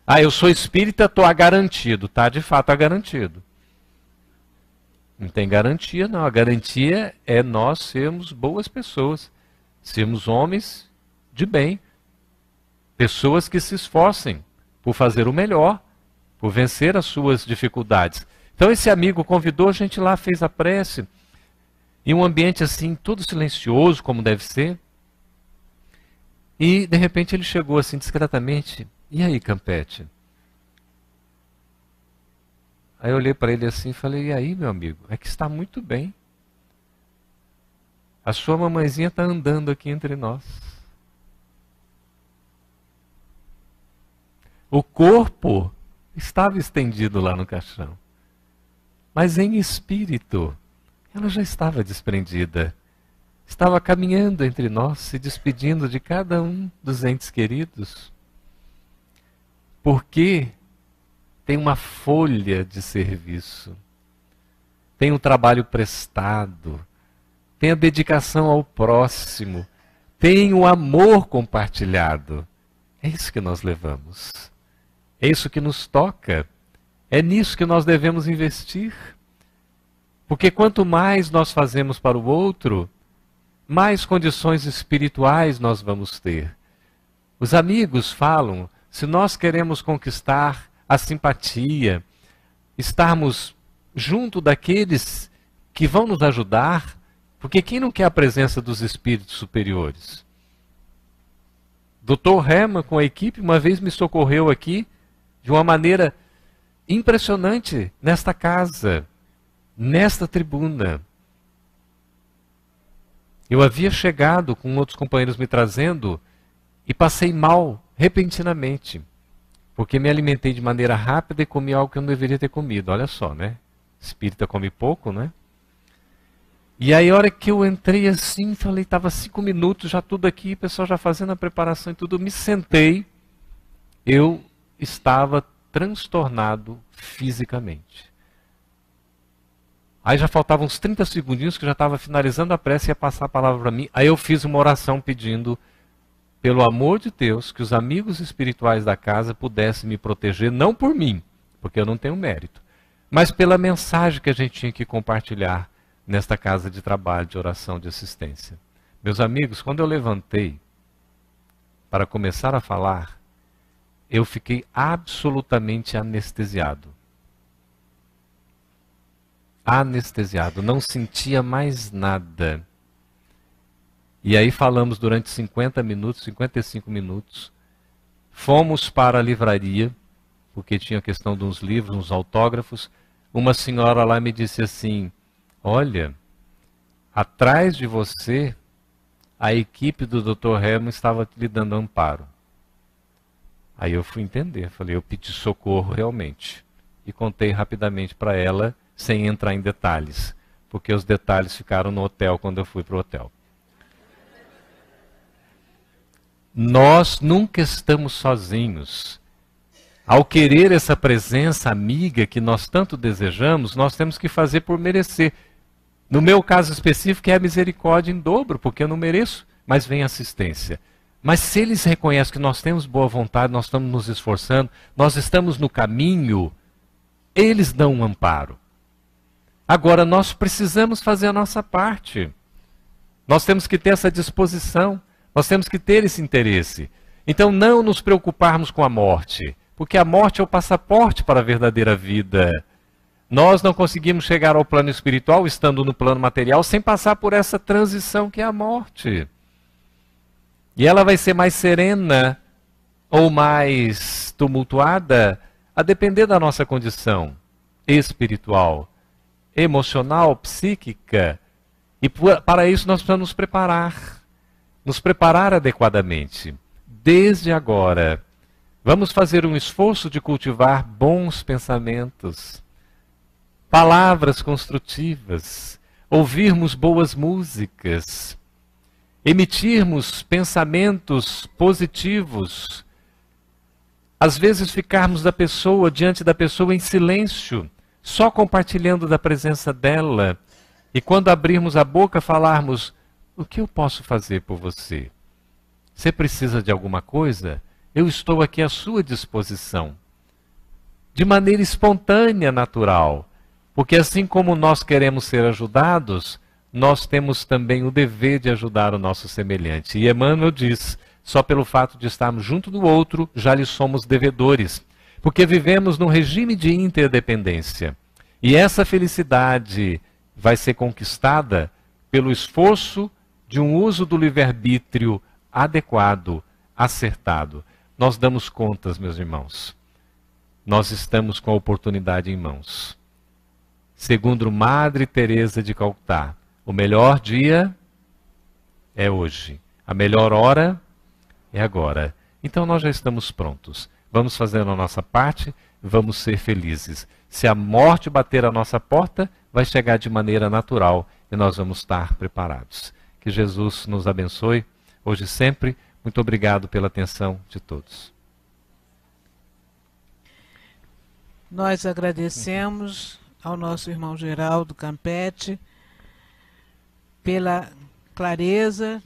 Ah, eu sou espírita, estou garantido. Tá, de fato, garantido. Não tem garantia, não. A garantia é nós sermos boas pessoas. Sermos homens de bem. Pessoas que se esforcem por fazer o melhor, por vencer as suas dificuldades. Então esse amigo convidou a gente lá, fez a prece, em um ambiente assim, todo silencioso, como deve ser. E de repente ele chegou assim discretamente, e aí, Campete? Aí eu olhei para ele assim e falei, e aí, meu amigo, é que está muito bem. A sua mamãezinha está andando aqui entre nós. O corpo estava estendido lá no caixão. Mas em espírito, ela já estava desprendida. Estava caminhando entre nós, se despedindo de cada um dos entes queridos. Porque tem uma folha de serviço, tem um trabalho prestado, tem a dedicação ao próximo, tem o amor compartilhado. É isso que nós levamos. É isso que nos toca. É nisso que nós devemos investir. Porque quanto mais nós fazemos para o outro, mais condições espirituais nós vamos ter. Os amigos falam, se nós queremos conquistar a simpatia, estarmos junto daqueles que vão nos ajudar, porque quem não quer a presença dos espíritos superiores? Dr. Herman, com a equipe, uma vez me socorreu aqui de uma maneira impressionante nesta casa, nesta tribuna. Eu havia chegado com outros companheiros me trazendo e passei mal repentinamente, porque me alimentei de maneira rápida e comi algo que eu não deveria ter comido. Olha só, né? Espírita come pouco, né? E aí a hora que eu entrei assim, falei, estava 5 minutos, já tudo aqui, o pessoal já fazendo a preparação e tudo, me sentei, eu estava transtornado fisicamente. Aí já faltavam uns 30 segundinhos que eu já estava finalizando a prece e ia passar a palavra para mim. Aí eu fiz uma oração pedindo, pelo amor de Deus, que os amigos espirituais da casa pudessem me proteger, não por mim, porque eu não tenho mérito, mas pela mensagem que a gente tinha que compartilhar nesta casa de trabalho, de oração, de assistência. Meus amigos, quando eu levantei para começar a falar, eu fiquei absolutamente anestesiado. Anestesiado, não sentia mais nada. E aí falamos durante 50 minutos, 55 minutos. Fomos para a livraria, porque tinha a questão de uns livros, uns autógrafos. Uma senhora lá me disse assim, olha, atrás de você, a equipe do Dr. Herman estava lhe dando amparo. Aí eu fui entender, falei, eu pedi socorro realmente. E contei rapidamente para ela, sem entrar em detalhes, porque os detalhes ficaram no hotel quando eu fui para o hotel. Nós nunca estamos sozinhos. Ao querer essa presença amiga que nós tanto desejamos, nós temos que fazer por merecer. No meu caso específico é a misericórdia em dobro, porque eu não mereço, mas vem assistência. Mas se eles reconhecem que nós temos boa vontade, nós estamos nos esforçando, nós estamos no caminho, eles dão um amparo. Agora, nós precisamos fazer a nossa parte. Nós temos que ter essa disposição, nós temos que ter esse interesse. Então, não nos preocuparmos com a morte, porque a morte é o passaporte para a verdadeira vida. Nós não conseguimos chegar ao plano espiritual estando no plano material sem passar por essa transição que é a morte. E ela vai ser mais serena ou mais tumultuada a depender da nossa condição espiritual, emocional, psíquica. E para isso nós precisamos nos preparar adequadamente. Desde agora, vamos fazer um esforço de cultivar bons pensamentos, palavras construtivas, ouvirmos boas músicas, emitirmos pensamentos positivos, às vezes ficarmos diante da pessoa em silêncio, só compartilhando da presença dela, e quando abrirmos a boca falarmos: o que eu posso fazer por você? Você precisa de alguma coisa? Eu estou aqui à sua disposição. De maneira espontânea, natural. Porque assim como nós queremos ser ajudados, nós temos também o dever de ajudar o nosso semelhante. E Emmanuel diz: só pelo fato de estarmos junto do outro, já lhe somos devedores. Porque vivemos num regime de interdependência. E essa felicidade vai ser conquistada pelo esforço de um uso do livre-arbítrio adequado, acertado. Nós damos contas, meus irmãos. Nós estamos com a oportunidade em mãos. Segundo Madre Teresa de Calcutá, o melhor dia é hoje. A melhor hora é agora. Então nós já estamos prontos. Vamos fazer a nossa parte, vamos ser felizes. Se a morte bater a nossa porta, vai chegar de maneira natural e nós vamos estar preparados. Que Jesus nos abençoe, hoje e sempre. Muito obrigado pela atenção de todos. Nós agradecemos ao nosso irmão Geraldo Campetti pela clareza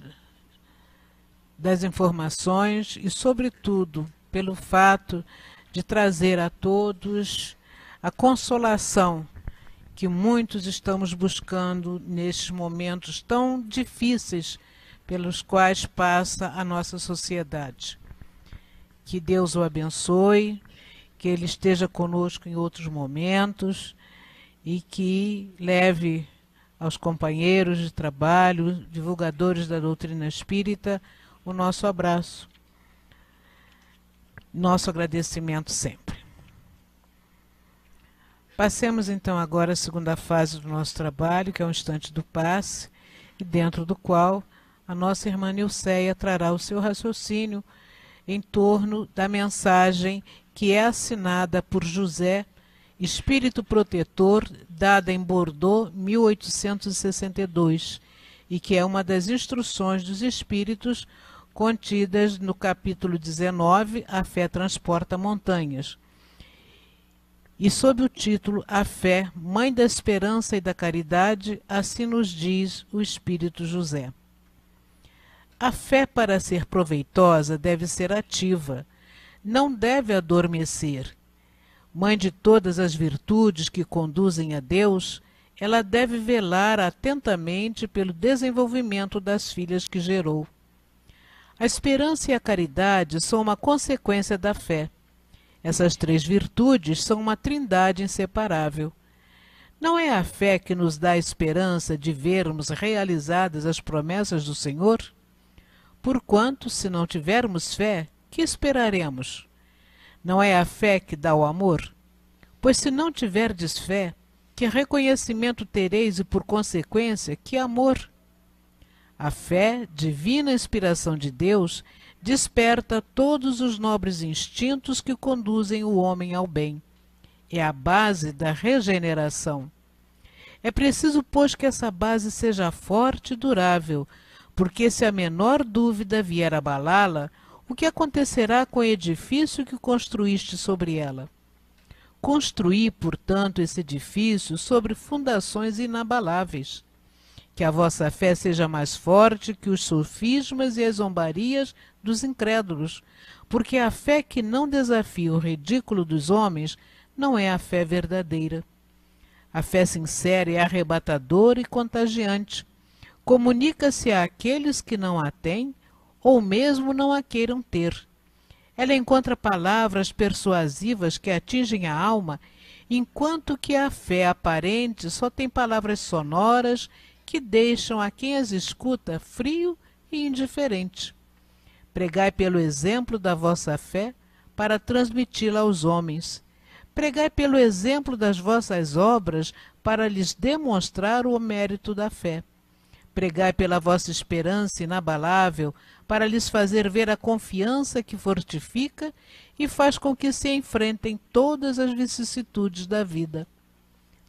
das informações e, sobretudo, pelo fato de trazer a todos a consolação que muitos estamos buscando nestes momentos tão difíceis pelos quais passa a nossa sociedade. Que Deus o abençoe, que Ele esteja conosco em outros momentos e que leve aos companheiros de trabalho, divulgadores da doutrina espírita, o nosso abraço, nosso agradecimento sempre. Passemos então agora a segunda fase do nosso trabalho, que é o instante do passe, e dentro do qual a nossa irmã Nilceia trará o seu raciocínio em torno da mensagem que é assinada por José, Espírito Protetor, dada em Bordeaux, 1862, e que é uma das instruções dos Espíritos contidas no capítulo 19, A Fé Transporta Montanhas. E sob o título A Fé, Mãe da Esperança e da Caridade, assim nos diz o Espírito José. A fé, para ser proveitosa, deve ser ativa, não deve adormecer. Mãe de todas as virtudes que conduzem a Deus, ela deve velar atentamente pelo desenvolvimento das filhas que gerou. A esperança e a caridade são uma consequência da fé. Essas três virtudes são uma trindade inseparável. Não é a fé que nos dá a esperança de vermos realizadas as promessas do Senhor? Porquanto, se não tivermos fé, que esperaremos? Não é a fé que dá o amor? Pois se não tiverdes fé, que reconhecimento tereis e, por consequência, que amor? A fé, divina inspiração de Deus, desperta todos os nobres instintos que conduzem o homem ao bem. É a base da regeneração. É preciso, pois, que essa base seja forte e durável, porque se a menor dúvida vier abalá-la, o que acontecerá com o edifício que construíste sobre ela? Construí, portanto, esse edifício sobre fundações inabaláveis. Que a vossa fé seja mais forte que os sofismas e as zombarias dos incrédulos, porque a fé que não desafia o ridículo dos homens não é a fé verdadeira. A fé sincera é arrebatadora e contagiante. Comunica-se àqueles que não a têm ou mesmo não a queiram ter. Ela encontra palavras persuasivas que atingem a alma, enquanto que a fé aparente só tem palavras sonoras que deixam a quem as escuta frio e indiferente. Pregai pelo exemplo da vossa fé para transmiti-la aos homens. Pregai pelo exemplo das vossas obras para lhes demonstrar o mérito da fé. Pregai pela vossa esperança inabalável para lhes fazer ver a confiança que fortifica e faz com que se enfrentem todas as vicissitudes da vida.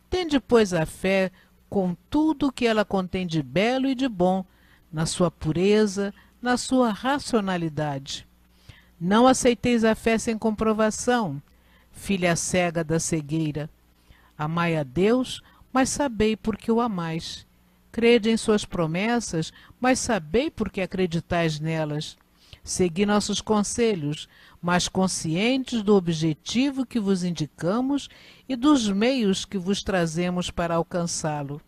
Tende, pois, a fé com tudo o que ela contém de belo e de bom, na sua pureza, na sua racionalidade. Não aceiteis a fé sem comprovação, filha cega da cegueira. Amai a Deus, mas sabei por que o amais. Crede em suas promessas, mas sabei por que acreditais nelas. Segui nossos conselhos, mas conscientes do objetivo que vos indicamos e dos meios que vos trazemos para alcançá-lo.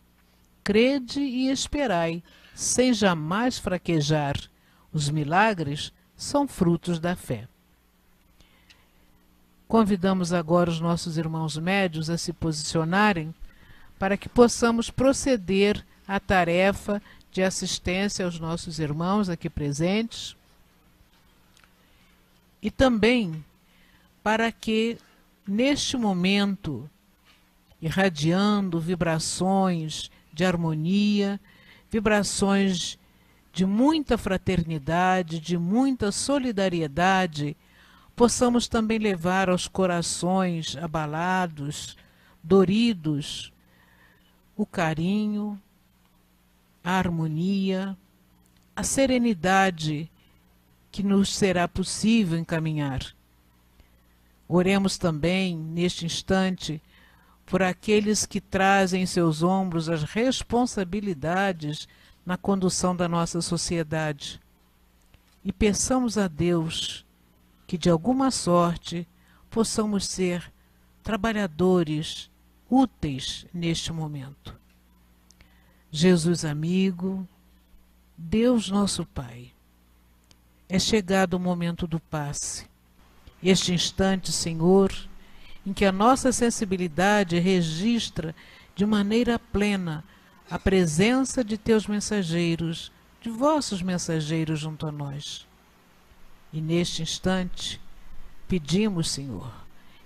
Crede e esperai, sem jamais fraquejar. Os milagres são frutos da fé. Convidamos agora os nossos irmãos médios a se posicionarem para que possamos proceder à tarefa de assistência aos nossos irmãos aqui presentes e também para que, neste momento, irradiando vibrações de harmonia, vibrações de muita fraternidade, de muita solidariedade, possamos também levar aos corações abalados, doridos, o carinho, a harmonia, a serenidade que nos será possível encaminhar. Oremos também, neste instante, por aqueles que trazem em seus ombros as responsabilidades na condução da nossa sociedade. E peçamos a Deus que, de alguma sorte, possamos ser trabalhadores úteis neste momento. Jesus amigo, Deus nosso Pai, é chegado o momento do passe. Este instante, Senhor, em que a nossa sensibilidade registra de maneira plena a presença de teus mensageiros, de vossos mensageiros junto a nós. E neste instante, pedimos, Senhor,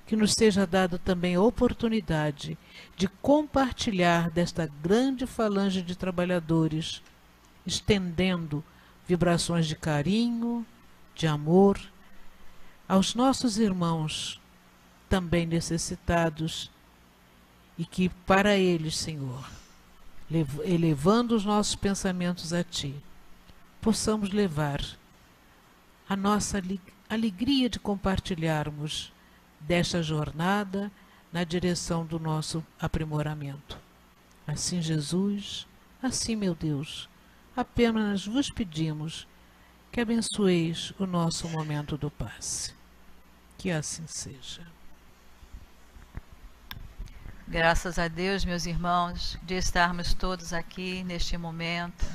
que nos seja dada também a oportunidade de compartilhar desta grande falange de trabalhadores, estendendo vibrações de carinho, de amor, aos nossos irmãos também necessitados, e que para eles, Senhor, elevando os nossos pensamentos a Ti, possamos levar a nossa alegria de compartilharmos desta jornada na direção do nosso aprimoramento. Assim, Jesus, assim, meu Deus, apenas vos pedimos que abençoeis o nosso momento do passe. Que assim seja. Graças a Deus, meus irmãos, de estarmos todos aqui neste momento.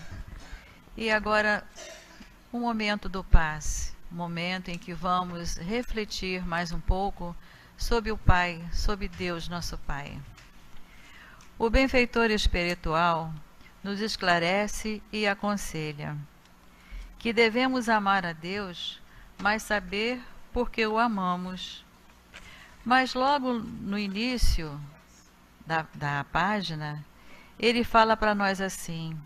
E agora, o momento do passe, o momento em que vamos refletir mais um pouco sobre o Pai, sobre Deus, nosso Pai. O benfeitor espiritual nos esclarece e aconselha que devemos amar a Deus, mas saber por que o amamos. Mas logo no início da página, ele fala para nós assim: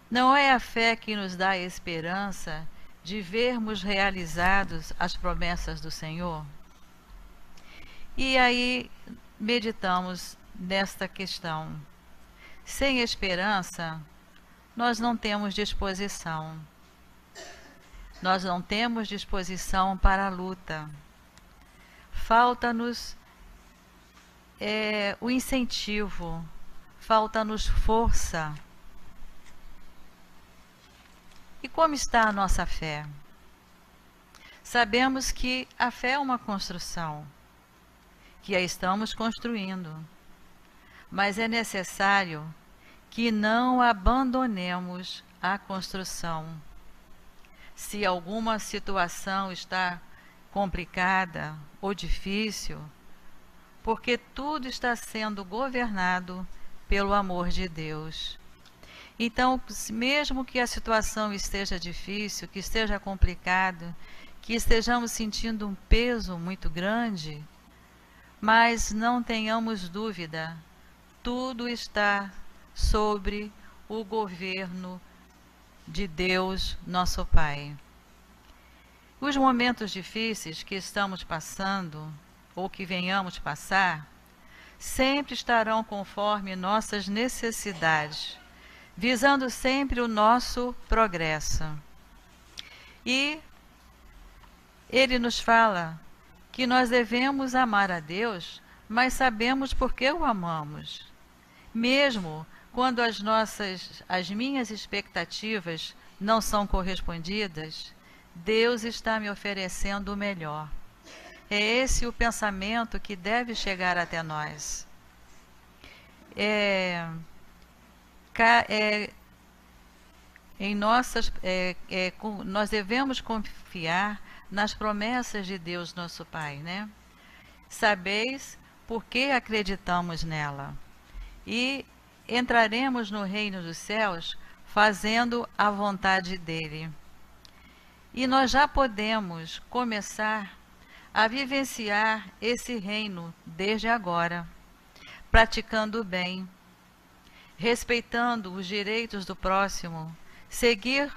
não é a fé que nos dá a esperança de vermos realizadas as promessas do Senhor? E aí meditamos nesta questão. Sem esperança, nós não temos disposição. Nós não temos disposição para a luta. Falta-nos o incentivo, falta-nos força E como está a nossa fé? Sabemos que a fé é uma construção, que a estamos construindo, mas é necessário que não abandonemos a construção. Se alguma situação está complicada ou difícil, porque tudo está sendo governado pelo amor de Deus. Então, mesmo que a situação esteja difícil, que esteja complicada, que estejamos sentindo um peso muito grande, mas não tenhamos dúvida, tudo está sobre o governo de Deus, nosso Pai. Os momentos difíceis que estamos passando, ou que venhamos passar, sempre estarão conforme nossas necessidades, visando sempre o nosso progresso. E ele nos fala que nós devemos amar a Deus, mas sabemos por que o amamos. Mesmo quando as minhas expectativas não são correspondidas, Deus está me oferecendo o melhor. É esse o pensamento que deve chegar até nós. Nós devemos confiar nas promessas de Deus, nosso Pai, né? Sabeis por que acreditamos nela. E entraremos no reino dos céus fazendo a vontade dele. E nós já podemos começar a vivenciar esse reino desde agora, praticando o bem, respeitando os direitos do próximo, seguir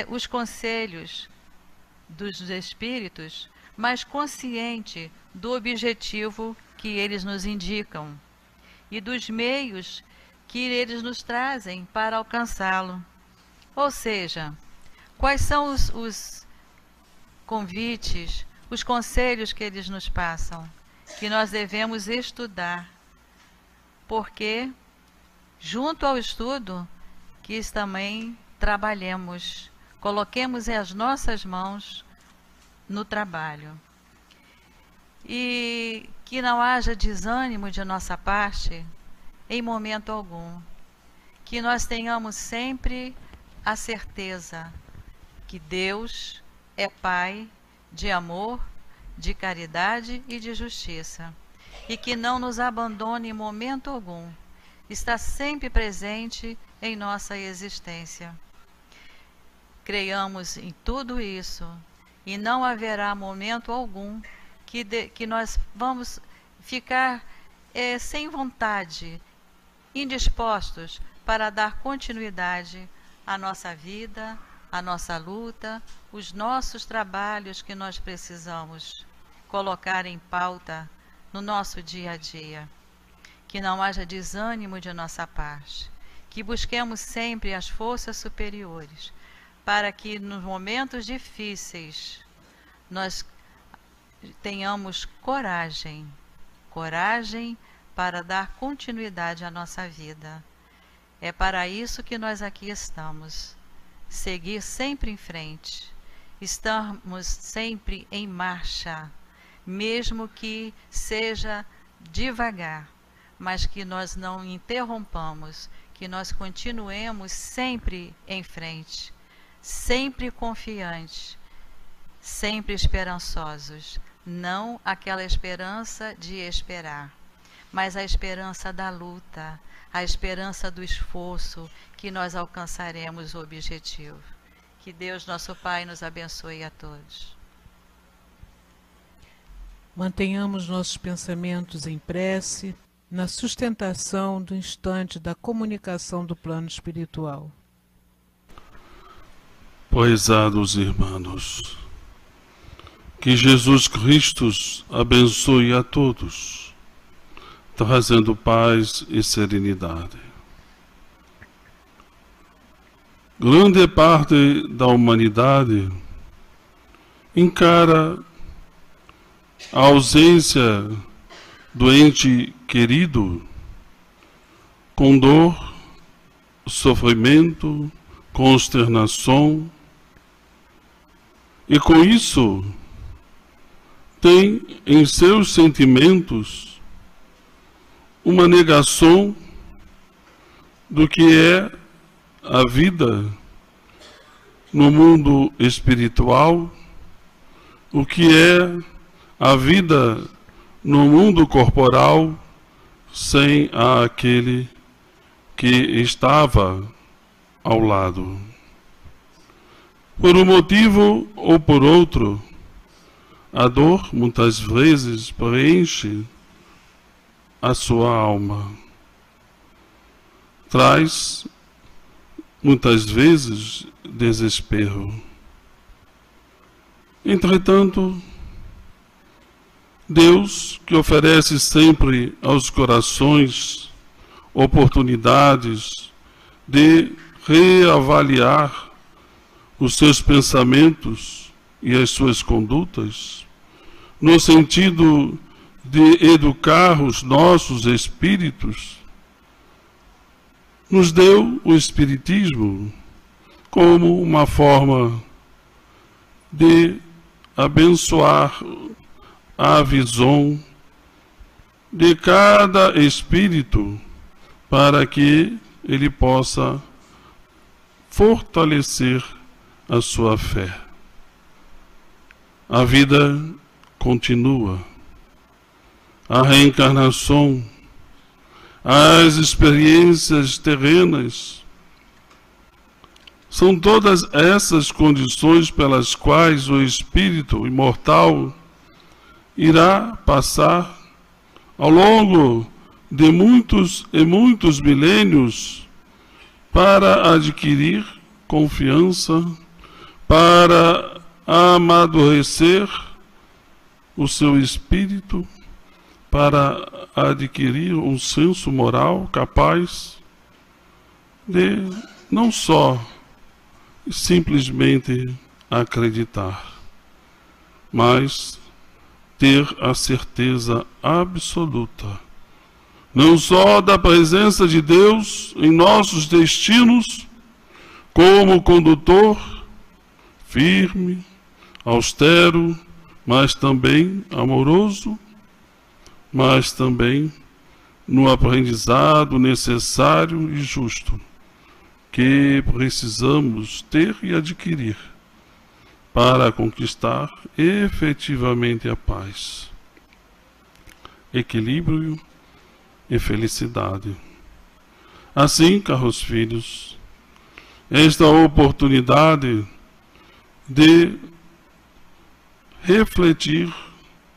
os conselhos dos Espíritos, mas consciente do objetivo que eles nos indicam e dos meios que eles nos trazem para alcançá-lo. Ou seja, quais são os convites, os conselhos que eles nos passam, que nós devemos estudar, porque junto ao estudo que também trabalhemos, coloquemos as nossas mãos no trabalho. E que não haja desânimo de nossa parte em momento algum. Que nós tenhamos sempre a certeza que Deus é Pai de amor, de caridade e de justiça. E que não nos abandone em momento algum. Está sempre presente em nossa existência. Creiamos em tudo isso e não haverá momento algum que nós vamos ficar sem vontade, indispostos para dar continuidade à nossa vida, à nossa luta, os nossos trabalhos que nós precisamos colocar em pauta no nosso dia a dia. Que não haja desânimo de nossa parte, que busquemos sempre as forças superiores, para que nos momentos difíceis nós tenhamos coragem para dar continuidade à nossa vida. É para isso que nós aqui estamos, seguir sempre em frente, estamos sempre em marcha, mesmo que seja devagar, mas que nós não interrompamos, que nós continuemos sempre em frente, sempre confiantes, sempre esperançosos, não aquela esperança de esperar, mas a esperança da luta, a esperança do esforço, que nós alcançaremos o objetivo. Que Deus, nosso Pai, nos abençoe a todos. Mantenhamos nossos pensamentos em prece, na sustentação do instante da comunicação do plano espiritual. Prezados irmãos, que Jesus Cristo abençoe a todos, trazendo paz e serenidade. Grande parte da humanidade encara a ausência do ente querido com dor, sofrimento, consternação, e com isso tem em seus sentimentos uma negação do que é a vida no mundo espiritual, o que é a vida no mundo corporal, sem aquele que estava ao lado. Por um motivo ou por outro, a dor muitas vezes preenche a sua alma. Traz muitas vezes desespero. Entretanto, Deus, que oferece sempre aos corações oportunidades de reavaliar os seus pensamentos e as suas condutas, no sentido de educar os nossos espíritos, nos deu o Espiritismo como uma forma de abençoar a visão de cada espírito para que ele possa fortalecer a sua fé. A vida continua. A reencarnação, as experiências terrenas, são todas essas condições pelas quais o espírito imortal irá passar ao longo de muitos e muitos milênios para adquirir confiança, para amadurecer o seu espírito, para adquirir um senso moral capaz de não só simplesmente acreditar, mas ter a certeza absoluta, não só da presença de Deus em nossos destinos, como condutor firme, austero, mas também amoroso, mas também no aprendizado necessário e justo que precisamos ter e adquirir para conquistar efetivamente a paz, equilíbrio e felicidade. Assim, caros filhos, esta oportunidade de refletir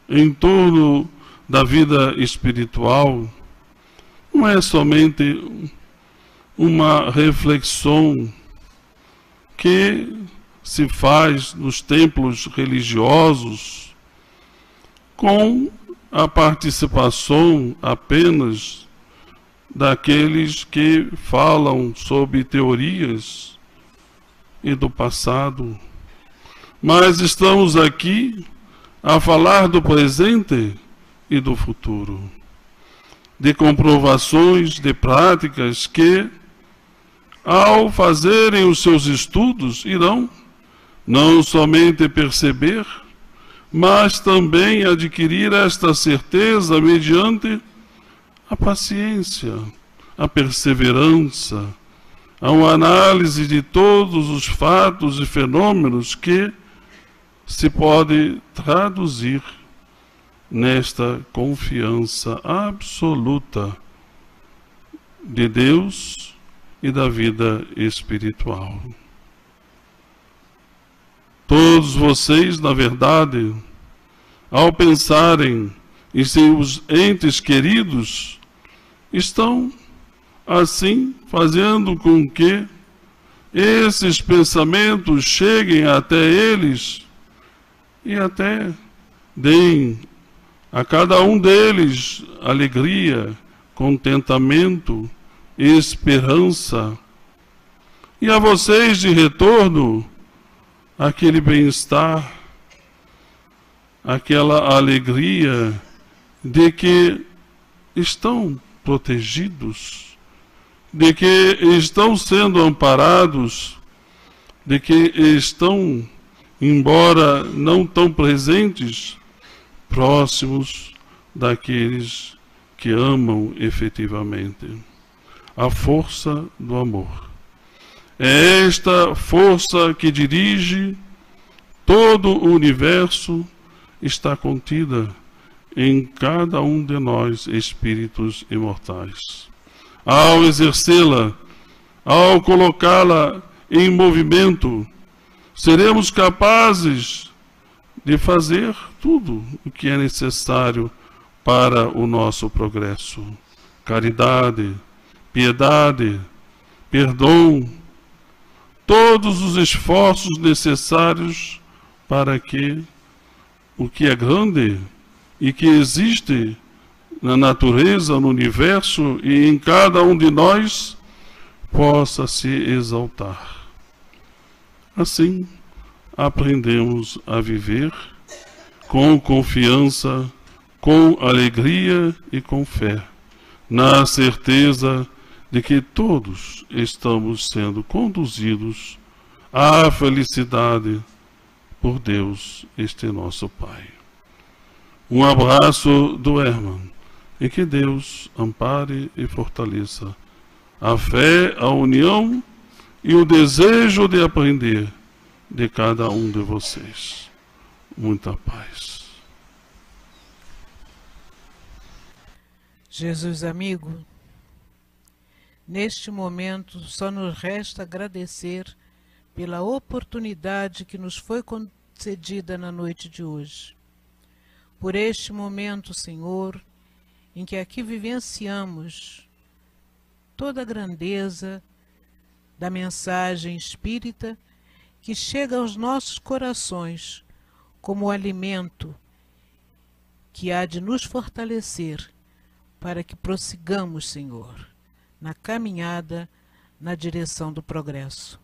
em torno da vida espiritual não é somente uma reflexão que se faz nos templos religiosos com a participação apenas daqueles que falam sobre teorias e do passado, mas estamos aqui a falar do presente e do futuro, de comprovações, de práticas que, ao fazerem os seus estudos, irão não somente perceber, mas também adquirir esta certeza mediante a paciência, a perseverança, a uma análise de todos os fatos e fenômenos que se pode traduzir nesta confiança absoluta de Deus e da vida espiritual. Todos vocês, na verdade, ao pensarem em seus entes queridos, estão, assim, fazendo com que esses pensamentos cheguem até eles e até deem a cada um deles alegria, contentamento, esperança. E a vocês de retorno, aquele bem-estar, aquela alegria de que estão protegidos, de que estão sendo amparados de que estão, embora não tão presentes, próximos daqueles que amam efetivamente. A força do amor. É esta força que dirige todo o universo, está contida em cada um de nós, espíritos imortais. Ao exercê-la, ao colocá-la em movimento, seremos capazes de fazer tudo o que é necessário para o nosso progresso. Caridade, piedade, perdão, todos os esforços necessários para que o que é grande e que existe na natureza, no universo e em cada um de nós possa se exaltar. Assim, aprendemos a viver com confiança, com alegria e com fé, na certeza de que todos estamos sendo conduzidos à felicidade por Deus, este nosso Pai. Um abraço do Herman, e que Deus ampare e fortaleça a fé, a união e o desejo de aprender de cada um de vocês. Muita paz. Jesus amigo, neste momento só nos resta agradecer pela oportunidade que nos foi concedida na noite de hoje. Por este momento, Senhor, em que aqui vivenciamos toda a grandeza da mensagem espírita que chega aos nossos corações como o alimento que há de nos fortalecer para que prossigamos, Senhor, na caminhada na direção do progresso.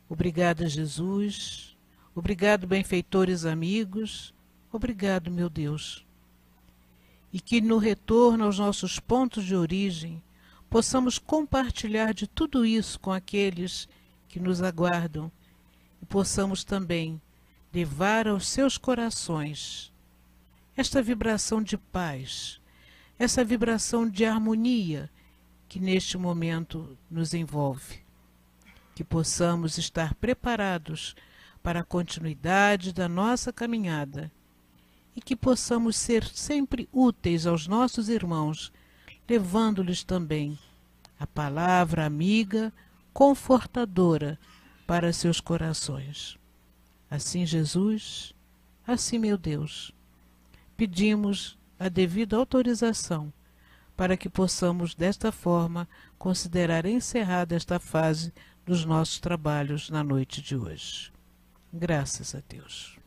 Obrigada, Jesus. Obrigado, benfeitores amigos. Obrigado, meu Deus. E que no retorno aos nossos pontos de origem possamos compartilhar de tudo isso com aqueles que nos aguardam e possamos também levar aos seus corações esta vibração de paz, essa vibração de harmonia que neste momento nos envolve. Que possamos estar preparados para a continuidade da nossa caminhada e que possamos ser sempre úteis aos nossos irmãos, levando-lhes também a palavra amiga, confortadora para seus corações. Assim, Jesus, assim, meu Deus, pedimos a devida autorização para que possamos, desta forma, considerar encerrada esta fase dos nossos trabalhos na noite de hoje. Graças a Deus.